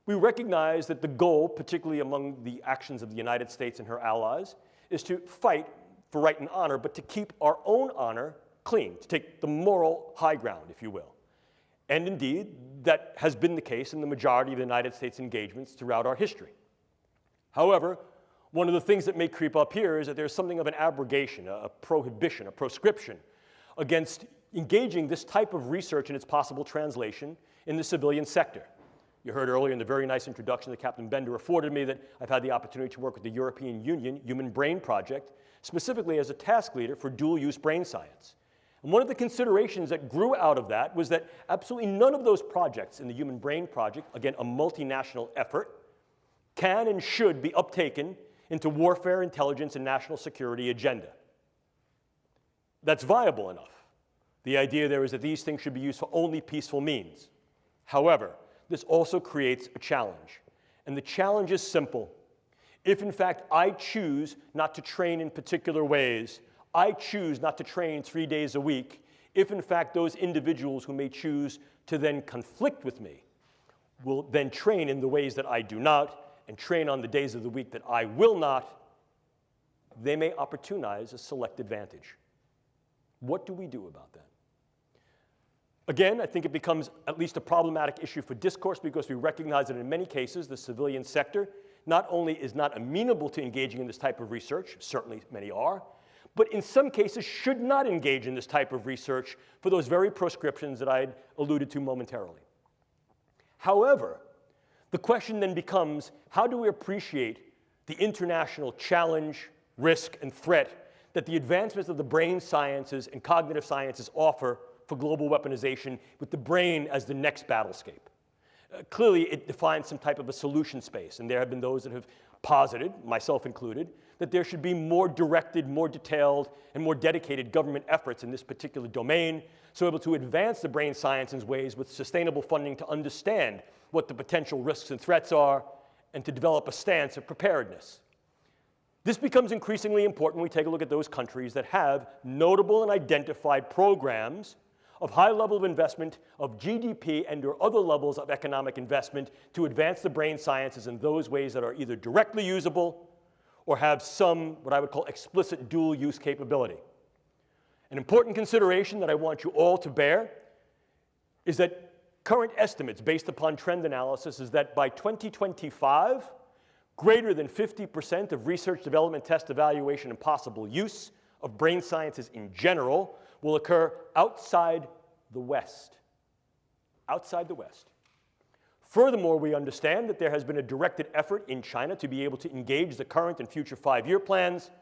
we recognize that the goal, particularly among the actions of the United States and her allies, is to fight for right and honor, but to keep our own honor clean, to take the moral high ground, if you will. And indeed, that has been the case in the majority of the United States engagements throughout our history. However, one of the things that may creep up here is that there's something of an abrogation, a prohibition, a proscription against engaging this type of research and its possible translation in the civilian sector. You heard earlier in the very nice introduction that Captain Bender afforded me that I've had the opportunity to work with the European Union Human Brain Project, specifically as a task leader for dual-use brain science. And one of the considerations that grew out of that was that absolutely none of those projects in the Human Brain Project, again, a multinational effort, can and should be uptaken into warfare, intelligence, and national security agenda. That's viable enough. The idea there is that these things should be used for only peaceful means. However, this also creates a challenge. And the challenge is simple. If, in fact, I choose not to train in particular ways, I choose not to train 3 days a week, if, in fact, those individuals who may choose to then conflict with me will then train in the ways that I do not and train on the days of the week that I will not, they may opportunize a select advantage. What do we do about that? Again, I think it becomes at least a problematic issue for discourse because we recognize that in many cases the civilian sector not only is not amenable to engaging in this type of research, certainly many are, but in some cases should not engage in this type of research for those very proscriptions that I had alluded to momentarily. However, the question then becomes, how do we appreciate the international challenge, risk, and threat that the advancements of the brain sciences and cognitive sciences offer for global weaponization with the brain as the next battlescape? Clearly, it defines some type of a solution space, and there have been those that have posited, myself included, that there should be more directed, more detailed, and more dedicated government efforts in this particular domain, so able to advance the brain science in ways with sustainable funding to understand what the potential risks and threats are, and to develop a stance of preparedness. This becomes increasingly important when we take a look at those countries that have notable and identified programs of high level of investment of GDP and or other levels of economic investment to advance the brain sciences in those ways that are either directly usable or have some, what I would call, explicit dual use capability. An important consideration that I want you all to bear is that current estimates based upon trend analysis is that by 2025, greater than 50% of research, development, test, evaluation, and possible use of brain sciences in general will occur outside the West. Outside the West. Furthermore, we understand that there has been a directed effort in China to be able to engage the current and future 5-year plans,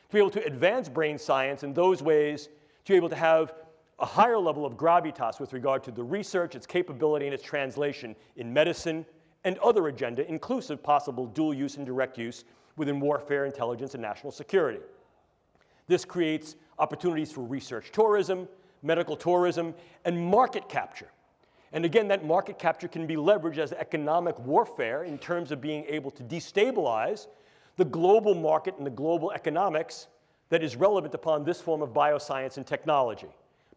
to be able to advance brain science in those ways, to be able to have a higher level of gravitas with regard to the research, its capability, and its translation in medicine and other agenda, inclusive possible dual use and direct use within warfare, intelligence, and national security. This creates opportunities for research tourism, medical tourism, and market capture. And again, that market capture can be leveraged as economic warfare in terms of being able to destabilize the global market and the global economics that is relevant upon this form of bioscience and technology.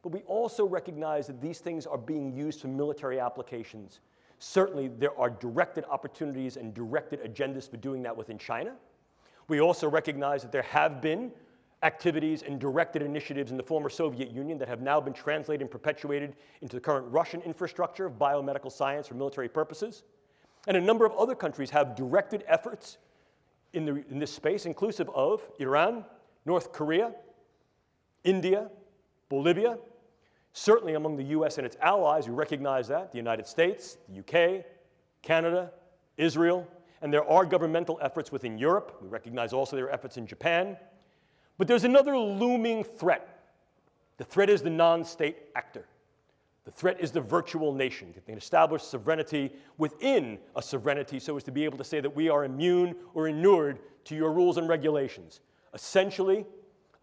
But we also recognize that these things are being used for military applications. Certainly, there are directed opportunities and directed agendas for doing that within China. We also recognize that there have been activities and directed initiatives in the former Soviet Union that have now been translated and perpetuated into the current Russian infrastructure of biomedical science for military purposes. And a number of other countries have directed efforts in this space, inclusive of Iran, North Korea, India, Bolivia. Certainly among the US and its allies, we recognize that, the United States, the UK, Canada, Israel, and there are governmental efforts within Europe. We recognize also there are efforts in Japan. But there's another looming threat. The threat is the non-state actor. The threat is the virtual nation. They can establish sovereignty within a sovereignty so as to be able to say that we are immune or inured to your rules and regulations. Essentially,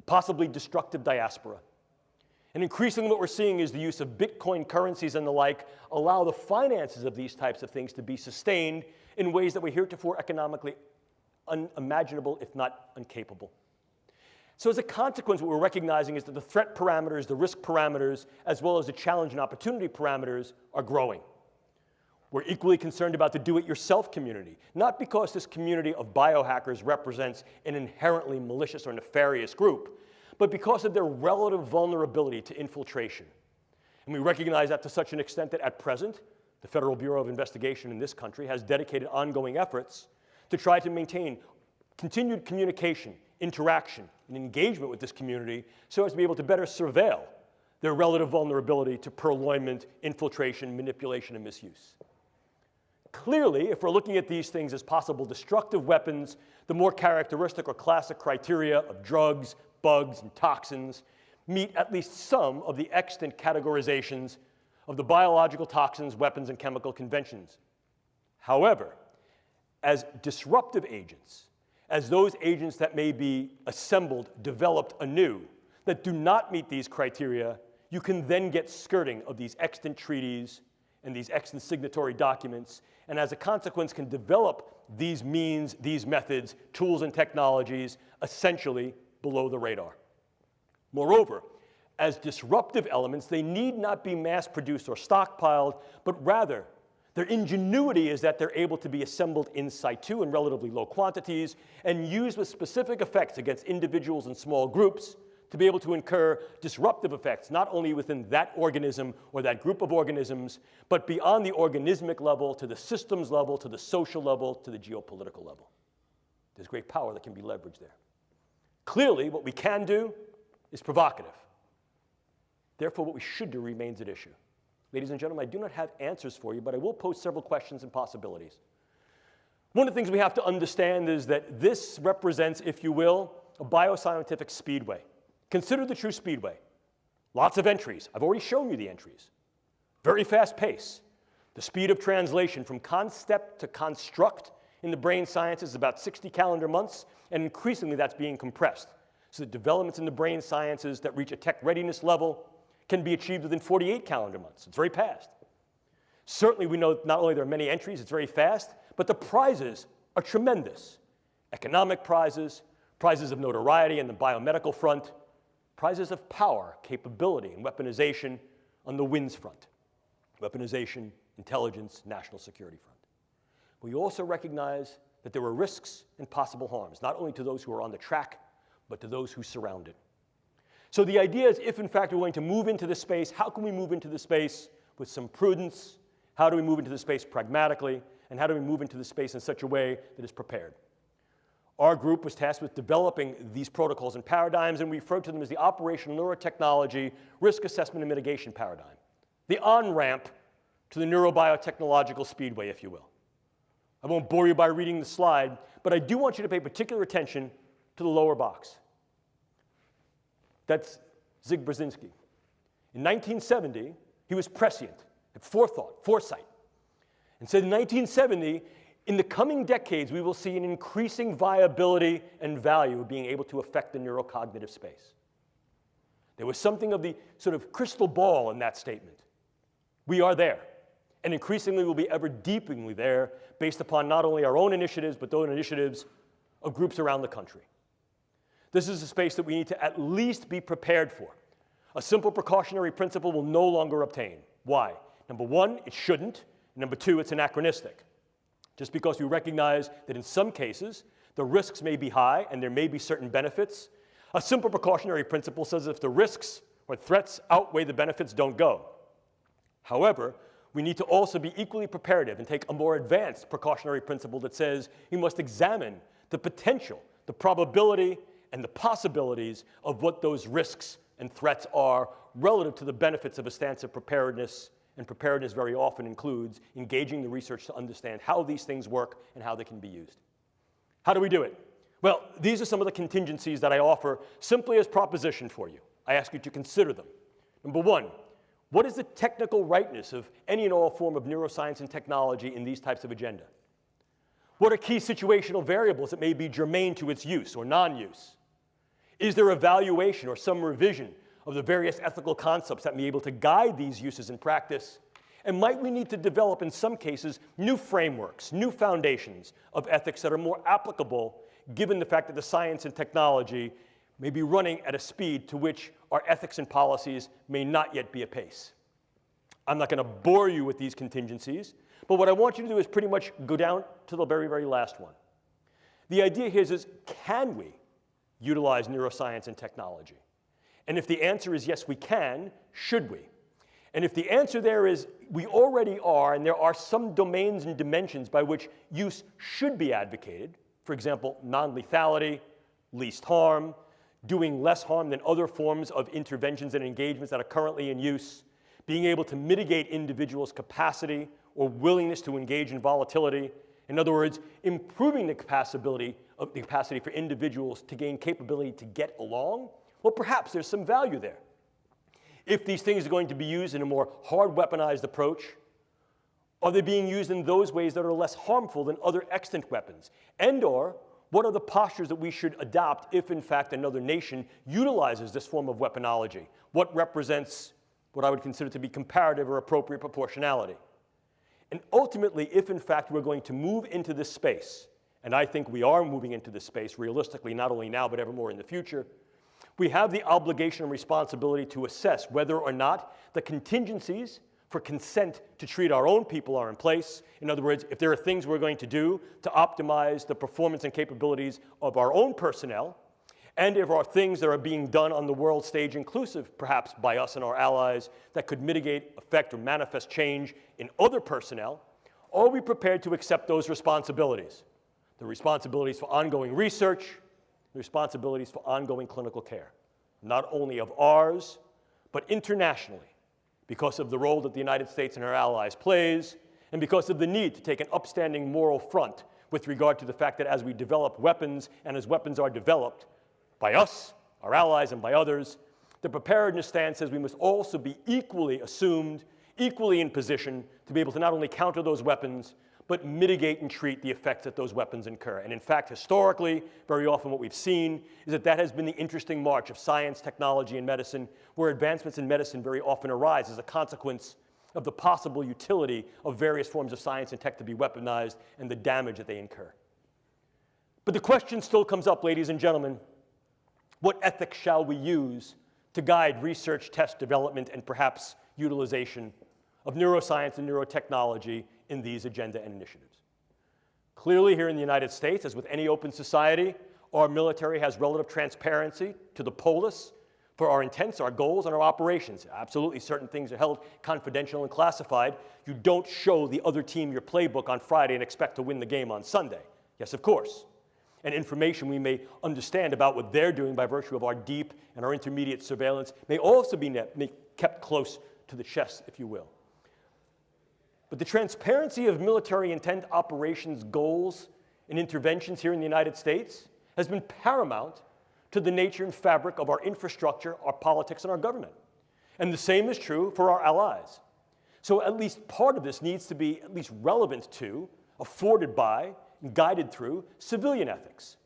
possibly destructive diaspora. And increasingly what we're seeing is the use of Bitcoin currencies and the like allow the finances of these types of things to be sustained in ways that were heretofore economically unimaginable, if not incapable. So as a consequence, what we're recognizing is that the threat parameters, the risk parameters, as well as the challenge and opportunity parameters are growing. We're equally concerned about the do-it-yourself community, not because this community of biohackers represents an inherently malicious or nefarious group, but because of their relative vulnerability to infiltration. And we recognize that to such an extent that at present, the Federal Bureau of Investigation in this country has dedicated ongoing efforts to try to maintain continued communication, interaction, and engagement with this community so as to be able to better surveil their relative vulnerability to purloinment, infiltration, manipulation, and misuse. Clearly, if we're looking at these things as possible destructive weapons, the more characteristic or classic criteria of drugs, bugs, and toxins meet at least some of the extant categorizations of the biological toxins, weapons, and chemical conventions. However, as disruptive agents, as those agents that may be assembled, developed anew, that do not meet these criteria, you can then get skirting of these extant treaties and these extant signatory documents, and as a consequence can develop these means, these methods, tools, and technologies essentially below the radar. Moreover, as disruptive elements, they need not be mass-produced or stockpiled, but rather their ingenuity is that they're able to be assembled in situ in relatively low quantities and used with specific effects against individuals and small groups to be able to incur disruptive effects, not only within that organism or that group of organisms, but beyond the organismic level, to the systems level, to the social level, to the geopolitical level. There's great power that can be leveraged there. Clearly, what we can do is provocative. Therefore, what we should do remains at issue. Ladies and gentlemen, I do not have answers for you, but I will pose several questions and possibilities. One of the things we have to understand is that this represents, if you will, a bioscientific speedway. Consider the true speedway. Lots of entries. I've already shown you the entries. Very fast pace. The speed of translation from concept to construct in the brain sciences is about 60 calendar months, and increasingly that's being compressed. So the developments in the brain sciences that reach a tech readiness level can be achieved within 48 calendar months. It's very fast. Certainly we know not only there are many entries, it's very fast, but the prizes are tremendous. Economic prizes, prizes of notoriety on the biomedical front, prizes of power, capability, and weaponization on the WINS front. Weaponization, intelligence, national security front. We also recognize that there are risks and possible harms, not only to those who are on the track, but to those who surround it. So the idea is, if in fact we're going to move into this space, how can we move into the space with some prudence? How do we move into the space pragmatically? And how do we move into the space in such a way that is prepared? Our group was tasked with developing these protocols and paradigms, and we refer to them as the operational neurotechnology risk assessment and mitigation paradigm. The on-ramp to the neurobiotechnological speedway, if you will. I won't bore you by reading the slide, but I do want you to pay particular attention to the lower box. That's Zig Brzezinski. In 1970, he was prescient, had foresight, and said in 1970, in the coming decades, we will see an increasing viability and value of being able to affect the neurocognitive space. There was something of the sort of crystal ball in that statement. We are there, and increasingly will be ever deepeningly there based upon not only our own initiatives, but those initiatives of groups around the country. This is a space that we need to at least be prepared for. A simple precautionary principle will no longer obtain. Why? Number one, it shouldn't. Number two, it's anachronistic. Just because we recognize that in some cases, the risks may be high and there may be certain benefits, a simple precautionary principle says if the risks or threats outweigh the benefits, don't go. However, we need to also be equally preparative and take a more advanced precautionary principle that says we must examine the potential, the probability, and the possibilities of what those risks and threats are relative to the benefits of a stance of preparedness. And preparedness very often includes engaging the research to understand how these things work and how they can be used. How do we do it? Well, these are some of the contingencies that I offer simply as proposition for you. I ask you to consider them. Number one, what is the technical rightness of any and all form of neuroscience and technology in these types of agenda? What are key situational variables that may be germane to its use or non-use? Is there evaluation or some revision of the various ethical concepts that may be able to guide these uses in practice? And might we need to develop, in some cases, new frameworks, new foundations of ethics that are more applicable, given the fact that the science and technology may be running at a speed to which our ethics and policies may not yet be apace? I'm not going to bore you with these contingencies, but what I want you to do is pretty much go down to the very, very last one. The idea here is can we utilize neuroscience and technology? And if the answer is yes, we can, should we? And if the answer there is we already are, and there are some domains and dimensions by which use should be advocated, for example, non-lethality, least harm, doing less harm than other forms of interventions and engagements that are currently in use, being able to mitigate individuals' capacity or willingness to engage in volatility. In other words, improving the capacity for individuals to gain capability to get along. Well, perhaps there's some value there. If these things are going to be used in a more hard weaponized approach, are they being used in those ways that are less harmful than other extant weapons? And/or what are the postures that we should adopt if, in fact, another nation utilizes this form of weaponology? What represents what I would consider to be comparative or appropriate proportionality? And ultimately, if, in fact, we're going to move into this space, and I think we are moving into this space realistically, not only now, but ever more in the future, we have the obligation and responsibility to assess whether or not the contingencies for consent to treat our own people are in place. In other words, if there are things we're going to do to optimize the performance and capabilities of our own personnel, and if there are things that are being done on the world stage, inclusive perhaps by us and our allies, that could mitigate, affect, or manifest change in other personnel, are we prepared to accept those responsibilities? The responsibilities for ongoing research, the responsibilities for ongoing clinical care, not only of ours, but internationally, because of the role that the United States and our allies plays, and because of the need to take an upstanding moral front with regard to the fact that as we develop weapons, and as weapons are developed by us, our allies, and by others, the preparedness stance says we must also be equally assumed, equally in position to be able to not only counter those weapons, but mitigate and treat the effects that those weapons incur. And in fact, historically, very often what we've seen is that that has been the interesting march of science, technology, and medicine, where advancements in medicine very often arise as a consequence of the possible utility of various forms of science and tech to be weaponized and the damage that they incur. But the question still comes up, ladies and gentlemen, what ethics shall we use to guide research, test, development, and perhaps utilization of neuroscience and neurotechnology in these agenda and initiatives? Clearly, here in the United States, as with any open society, our military has relative transparency to the polis for our intents, our goals, and our operations. Absolutely, certain things are held confidential and classified. You don't show the other team your playbook on Friday and expect to win the game on Sunday. Yes, of course. And information we may understand about what they're doing by virtue of our deep and our intermediate surveillance may also be kept close to the chest, if you will. But the transparency of military intent operations goals and interventions here in the United States has been paramount to the nature and fabric of our infrastructure, our politics, and our government. And the same is true for our allies. So at least part of this needs to be at least relevant to, afforded by, and guided through civilian ethics.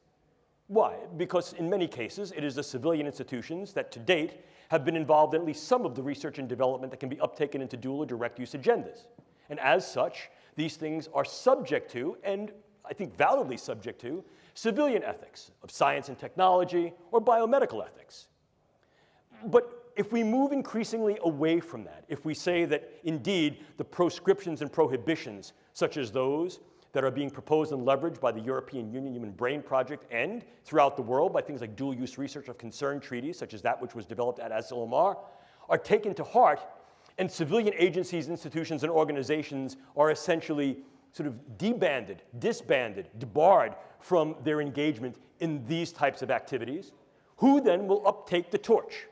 Why? Because in many cases, it is the civilian institutions that to date have been involved in at least some of the research and development that can be uptaken into dual or direct use agendas. And as such, these things are subject to, and I think validly subject to, civilian ethics of science and technology or biomedical ethics. But if we move increasingly away from that, if we say that indeed the proscriptions and prohibitions, such as those that are being proposed and leveraged by the European Union Human Brain Project and throughout the world by things like dual-use research of concern treaties, such as that which was developed at ASILMR, are taken to heart, And civilian agencies, institutions, and organizations are essentially sort of debanded, disbanded, debarred from their engagement in these types of activities. Who then will uptake the torch?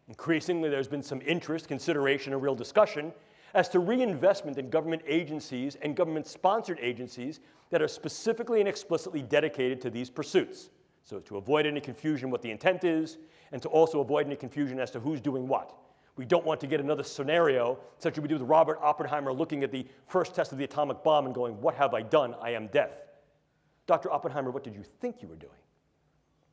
Increasingly, there's been some interest, consideration, and real discussion as to reinvestment in government agencies and government-sponsored agencies that are specifically and explicitly dedicated to these pursuits. So to avoid any confusion what the intent is, and to also avoid any confusion as to who's doing what. We don't want to get another scenario, such as we do with Robert Oppenheimer looking at the first test of the atomic bomb and going, "What have I done? I am death." Dr. Oppenheimer, what did you think you were doing?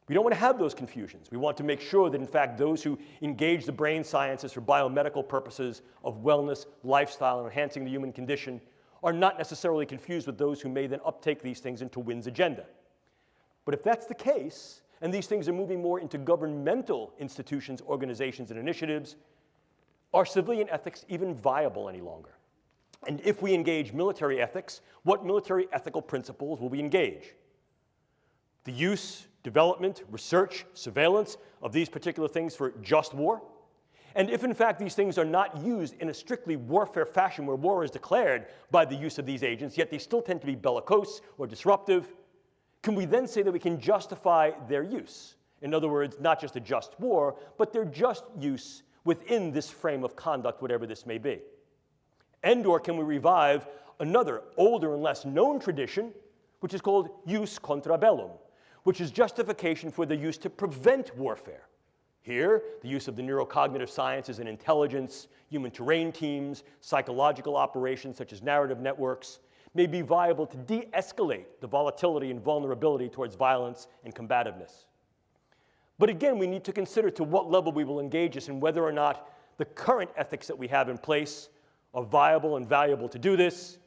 We don't want to have those confusions. We want to make sure that, in fact, those who engage the brain sciences for biomedical purposes of wellness, lifestyle, and enhancing the human condition are not necessarily confused with those who may then uptake these things into Wynn's agenda. But if that's the case, and these things are moving more into governmental institutions, organizations, and initiatives, are civilian ethics even viable any longer? And if we engage military ethics, what military ethical principles will we engage? The use, development, research, surveillance of these particular things for just war? And if, in fact, these things are not used in a strictly warfare fashion where war is declared by the use of these agents, yet they still tend to be bellicose or disruptive, can we then say that we can justify their use? In other words, not just a just war, but their just use within this frame of conduct, whatever this may be. And/or can we revive another older and less known tradition, which is called jus contra bellum, which is justification for the use to prevent warfare. Here, the use of the neurocognitive sciences and intelligence, human terrain teams, psychological operations such as narrative networks, may be viable to de-escalate the volatility and vulnerability towards violence and combativeness. But again, we need to consider to what level we will engage this and whether or not the current ethics that we have in place are viable and valuable to do this,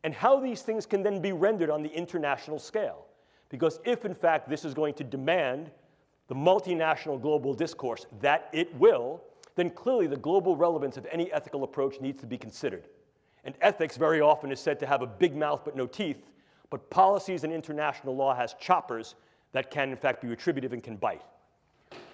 and how these things can then be rendered on the international scale. Because if, in fact, this is going to demand the multinational global discourse that it will, then clearly the global relevance of any ethical approach needs to be considered. And ethics very often is said to have a big mouth but no teeth, but policies and international law has choppers that can, in fact, be retributive and can bite.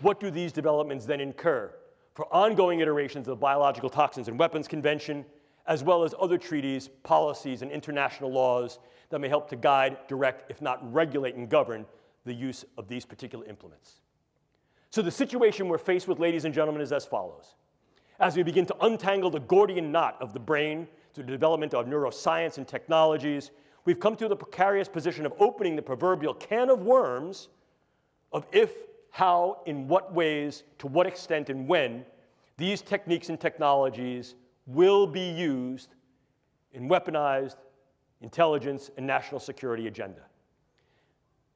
What do these developments then incur for ongoing iterations of the Biological Toxins and Weapons Convention, as well as other treaties, policies, and international laws that may help to guide, direct, if not regulate and govern the use of these particular implements? So the situation we're faced with, ladies and gentlemen, is as follows. As we begin to untangle the Gordian knot of the brain through the development of neuroscience and technologies, we've come to the precarious position of opening the proverbial can of worms of if, how, in what ways, to what extent, and when these techniques and technologies will be used in weaponized intelligence and national security agenda.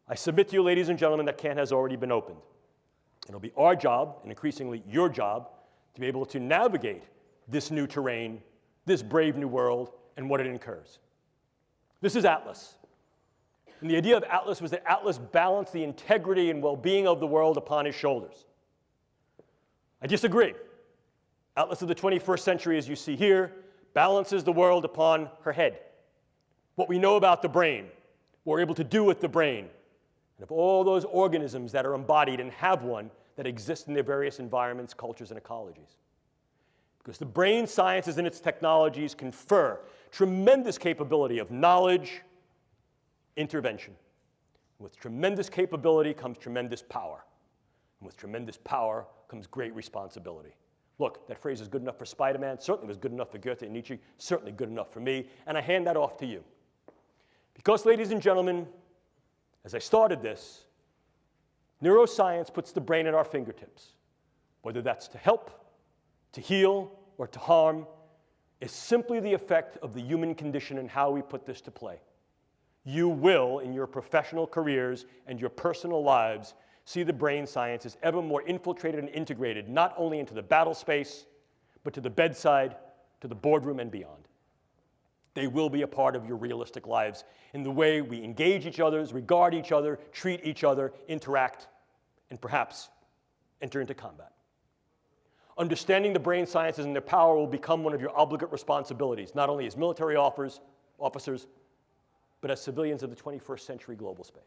I submit to you, ladies and gentlemen, that can has already been opened. It'll be our job, and increasingly your job, to be able to navigate this new terrain, this brave new world, and what it incurs. This is Atlas. And the idea of Atlas was that Atlas balanced the integrity and well-being of the world upon his shoulders. I disagree. Atlas of the 21st century, as you see here, balances the world upon her head. What we know about the brain, what we're able to do with the brain, and of all those organisms that are embodied and have one that exist in their various environments, cultures, and ecologies. Because the brain sciences and its technologies confer tremendous capability of knowledge, intervention. With tremendous capability comes tremendous power. And with tremendous power comes great responsibility. Look, that phrase is good enough for Spider-Man, certainly was good enough for Goethe and Nietzsche, certainly good enough for me, and I hand that off to you. Because, ladies and gentlemen, as I started this, neuroscience puts the brain at our fingertips. Whether that's to help, to heal, or to harm, is simply the effect of the human condition and how we put this to play. You will, in your professional careers and your personal lives, see the brain sciences ever more infiltrated and integrated, not only into the battle space, but to the bedside, to the boardroom, and beyond. They will be a part of your realistic lives in the way we engage each other, regard each other, treat each other, interact, and perhaps enter into combat. Understanding the brain sciences and their power will become one of your obligate responsibilities, not only as military officers, but as civilians of the 21st century global space.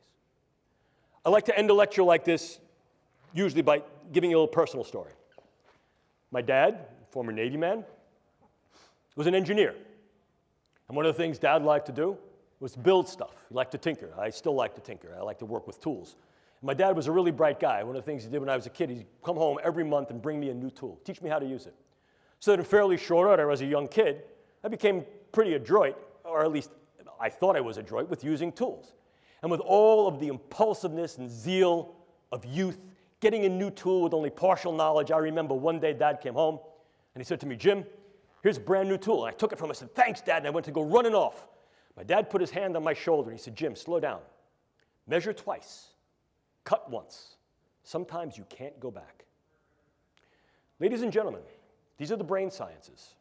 I like to end a lecture like this usually by giving you a little personal story. My dad, former Navy man, was an engineer. And one of the things Dad liked to do was build stuff. He liked to tinker. I still like to tinker. I like to work with tools. And my dad was a really bright guy. One of the things he did when I was a kid, he'd come home every month and bring me a new tool, teach me how to use it. So that in fairly short order, as a young kid, I became pretty adroit, or at least I thought I was adroit, with using tools. And with all of the impulsiveness and zeal of youth, getting a new tool with only partial knowledge, I remember one day Dad came home and he said to me, "Jim, here's a brand new tool." And I took it from him. I said, "Thanks, Dad," and I went to go running off. My dad put his hand on my shoulder and he said, "Jim, slow down. Measure twice. Cut once. Sometimes you can't go back." Ladies and gentlemen, these are the brain sciences.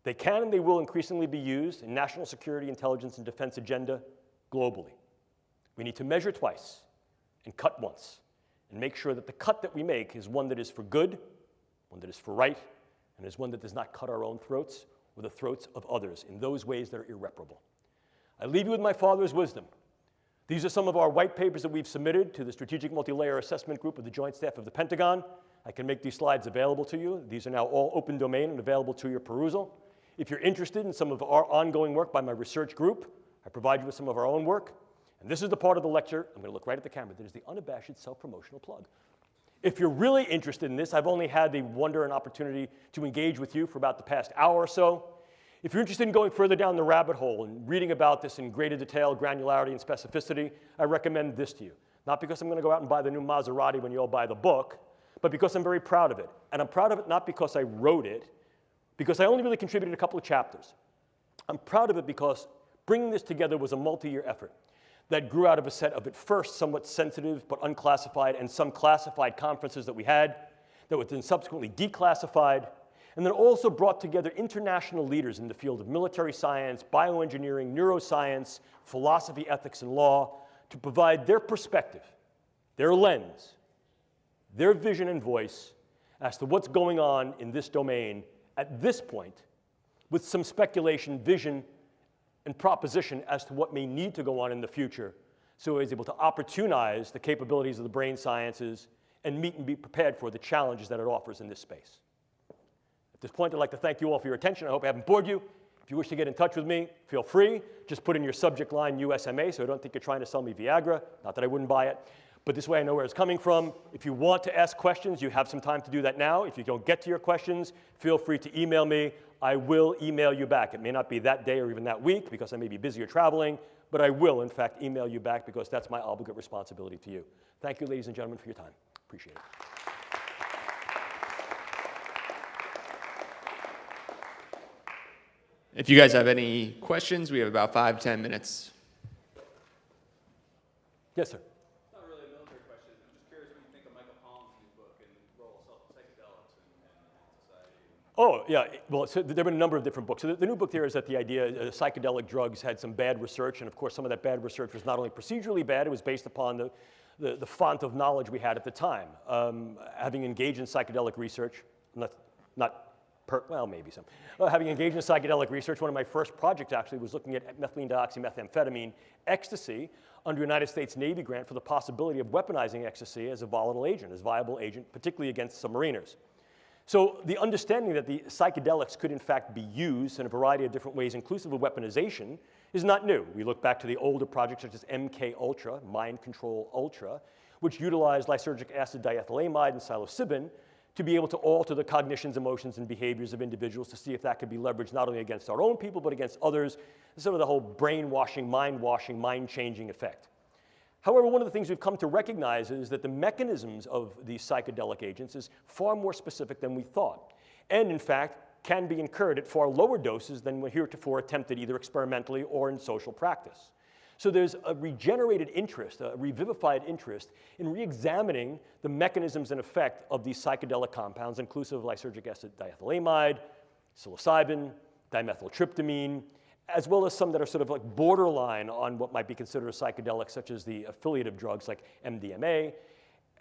They can and they will increasingly be used in national security, intelligence, and defense agenda globally. We need to measure twice and cut once and make sure that the cut that we make is one that is for good, one that is for right, and is one that does not cut our own throats or the throats of others in those ways that are irreparable. I leave you with my father's wisdom. These are some of our white papers that we've submitted to the Strategic Multi-Layer Assessment Group of the Joint Staff of the Pentagon. I can make these slides available to you. These are now all open domain and available to your perusal. If you're interested in some of our ongoing work by my research group, I provide you with some of our own work. And this is the part of the lecture, I'm going to look right at the camera, that is the unabashed self-promotional plug. If you're really interested in this, I've only had the wonder and opportunity to engage with you for about the past hour or so. If you're interested in going further down the rabbit hole and reading about this in greater detail, granularity, and specificity, I recommend this to you. Not because I'm going to go out and buy the new Maserati when you all buy the book, but because I'm very proud of it. And I'm proud of it not because I wrote it, because I only really contributed a couple of chapters. I'm proud of it because bringing this together was a multi-year effort that grew out of a set of, at first, somewhat sensitive but unclassified and some classified conferences that we had that were then subsequently declassified, and then also brought together international leaders in the field of military science, bioengineering, neuroscience, philosophy, ethics, and law to provide their perspective, their lens, their vision and voice as to what's going on in this domain at this point, with some speculation, vision, and proposition as to what may need to go on in the future, so he's able to opportunize the capabilities of the brain sciences and meet and be prepared for the challenges that it offers in this space. At this point, I'd like to thank you all for your attention. I hope I haven't bored you. If you wish to get in touch with me, feel free. Just put in your subject line USMA, so I don't think you're trying to sell me Viagra. Not that I wouldn't buy it, but this way I know where it's coming from. If you want to ask questions, you have some time to do that now. If you don't get to your questions, feel free to email me. I will email you back. It may not be that day or even that week because I may be busy or traveling, but I will, in fact, email you back because that's my obligate responsibility to you. Thank you, ladies and gentlemen, for your time. Appreciate it. If you guys have any questions, we have about 5-10 minutes. Yes, sir. Not really a military question. I'm just curious what you think of Michael Pollan's new book and the role of psychedelics in society. Oh, yeah. Well, so there have been a number of different books. So the new book there is that the idea psychedelic drugs had some bad research, and of course some of that bad research was not only procedurally bad, it was based upon the font of knowledge we had at the time. Having engaged in psychedelic research, well, maybe some. Having engaged in psychedelic research, one of my first projects actually was looking at methylene dioxymethamphetamine ecstasy under United States Navy grant for the possibility of weaponizing ecstasy as a volatile agent, as a viable agent, particularly against submariners. So the understanding that the psychedelics could in fact be used in a variety of different ways, inclusive of weaponization, is not new. We look back to the older projects such as MK Ultra, Mind Control Ultra, which utilized lysergic acid diethylamide and psilocybin to be able to alter the cognitions, emotions, and behaviors of individuals to see if that could be leveraged not only against our own people, but against others, sort of the whole brainwashing, mind-changing effect. However, one of the things we've come to recognize is that the mechanisms of these psychedelic agents is far more specific than we thought, and in fact, can be incurred at far lower doses than were heretofore attempted either experimentally or in social practice. So there's a regenerated interest, a revivified interest in re-examining the mechanisms and effect of these psychedelic compounds, inclusive of lysergic acid diethylamide, psilocybin, dimethyltryptamine, as well as some that are sort of like borderline on what might be considered a psychedelic, such as the affiliative drugs like MDMA,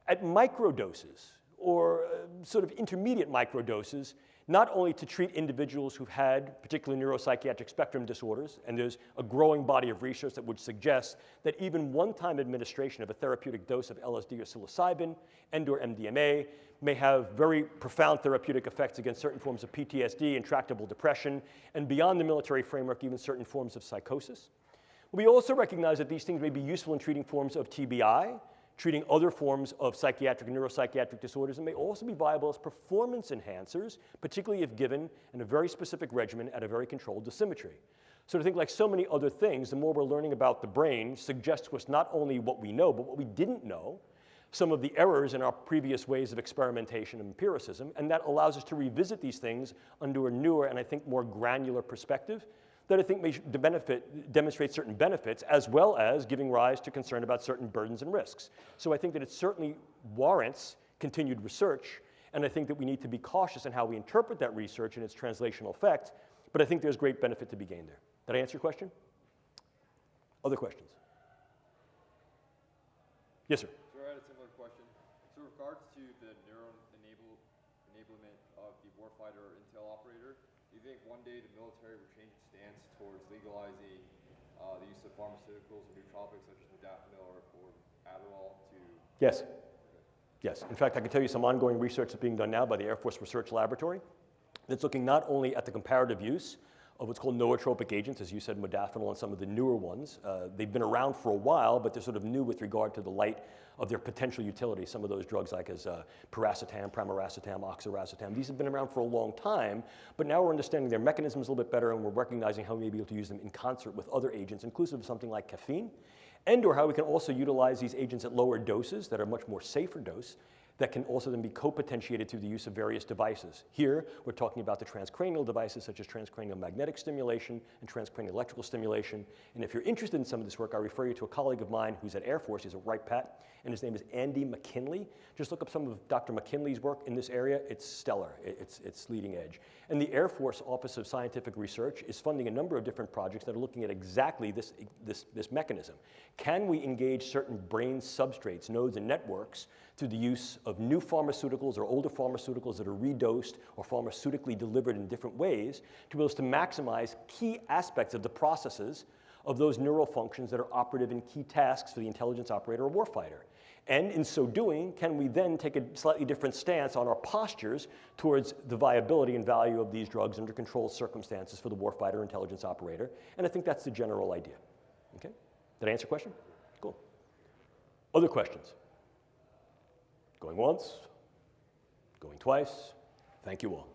at microdoses, sort of intermediate microdoses, not only to treat individuals who've had particular neuropsychiatric spectrum disorders, and there's a growing body of research that would suggest that even one-time administration of a therapeutic dose of LSD or psilocybin and/or MDMA may have very profound therapeutic effects against certain forms of PTSD, intractable depression, and beyond the military framework, even certain forms of psychosis. We also recognize that these things may be useful in treating forms of TBI, treating other forms of psychiatric and neuropsychiatric disorders, and may also be viable as performance enhancers, particularly if given in a very specific regimen at a very controlled dosimetry. So to think like so many other things, the more we're learning about the brain suggests to us not only what we know, but what we didn't know, some of the errors in our previous ways of experimentation and empiricism, and that allows us to revisit these things under a newer and I think more granular perspective that I think may demonstrate certain benefits, as well as giving rise to concern about certain burdens and risks. So I think that it certainly warrants continued research, and I think that we need to be cautious in how we interpret that research and its translational effect, but I think there's great benefit to be gained there. Did I answer your question? Other questions? Yes, sir. So I had a similar question. So in regards to the enablement of the warfighter or intel operator, do you think one day the military will change its stance towards legalizing the use of pharmaceuticals or nootropics such as modafinil or Adderall to... Yes. Yes. In fact, I can tell you some ongoing research that's being done now by the Air Force Research Laboratory that's looking not only at the comparative use of what's called nootropic agents, as you said, modafinil and some of the newer ones. They've been around for a while, but they're sort of new with regard to the light of their potential utility. Some of those drugs like as piracetam, pramiracetam, oxiracetam, these have been around for a long time, but now we're understanding their mechanisms a little bit better, and we're recognizing how we may be able to use them in concert with other agents, inclusive of something like caffeine, and or how we can also utilize these agents at lower doses that are much more safer dose, that can also then be co-potentiated through the use of various devices. Here, we're talking about the transcranial devices such as transcranial magnetic stimulation and transcranial electrical stimulation. And if you're interested in some of this work, I refer you to a colleague of mine who's at Air Force. He's a Wright Pat, and his name is Andy McKinley. Just look up some of Dr. McKinley's work in this area. It's stellar. It's leading edge. And the Air Force Office of Scientific Research is funding a number of different projects that are looking at exactly this mechanism. Can we engage certain brain substrates, nodes, and networks through the use of new pharmaceuticals or older pharmaceuticals that are redosed or pharmaceutically delivered in different ways to be able to maximize key aspects of the processes of those neural functions that are operative in key tasks for the intelligence operator or warfighter. And in so doing, can we then take a slightly different stance on our postures towards the viability and value of these drugs under controlled circumstances for the warfighter intelligence operator? And I think that's the general idea. Okay? Did I answer your question? Cool. Other questions? Going once, going twice. Thank you all.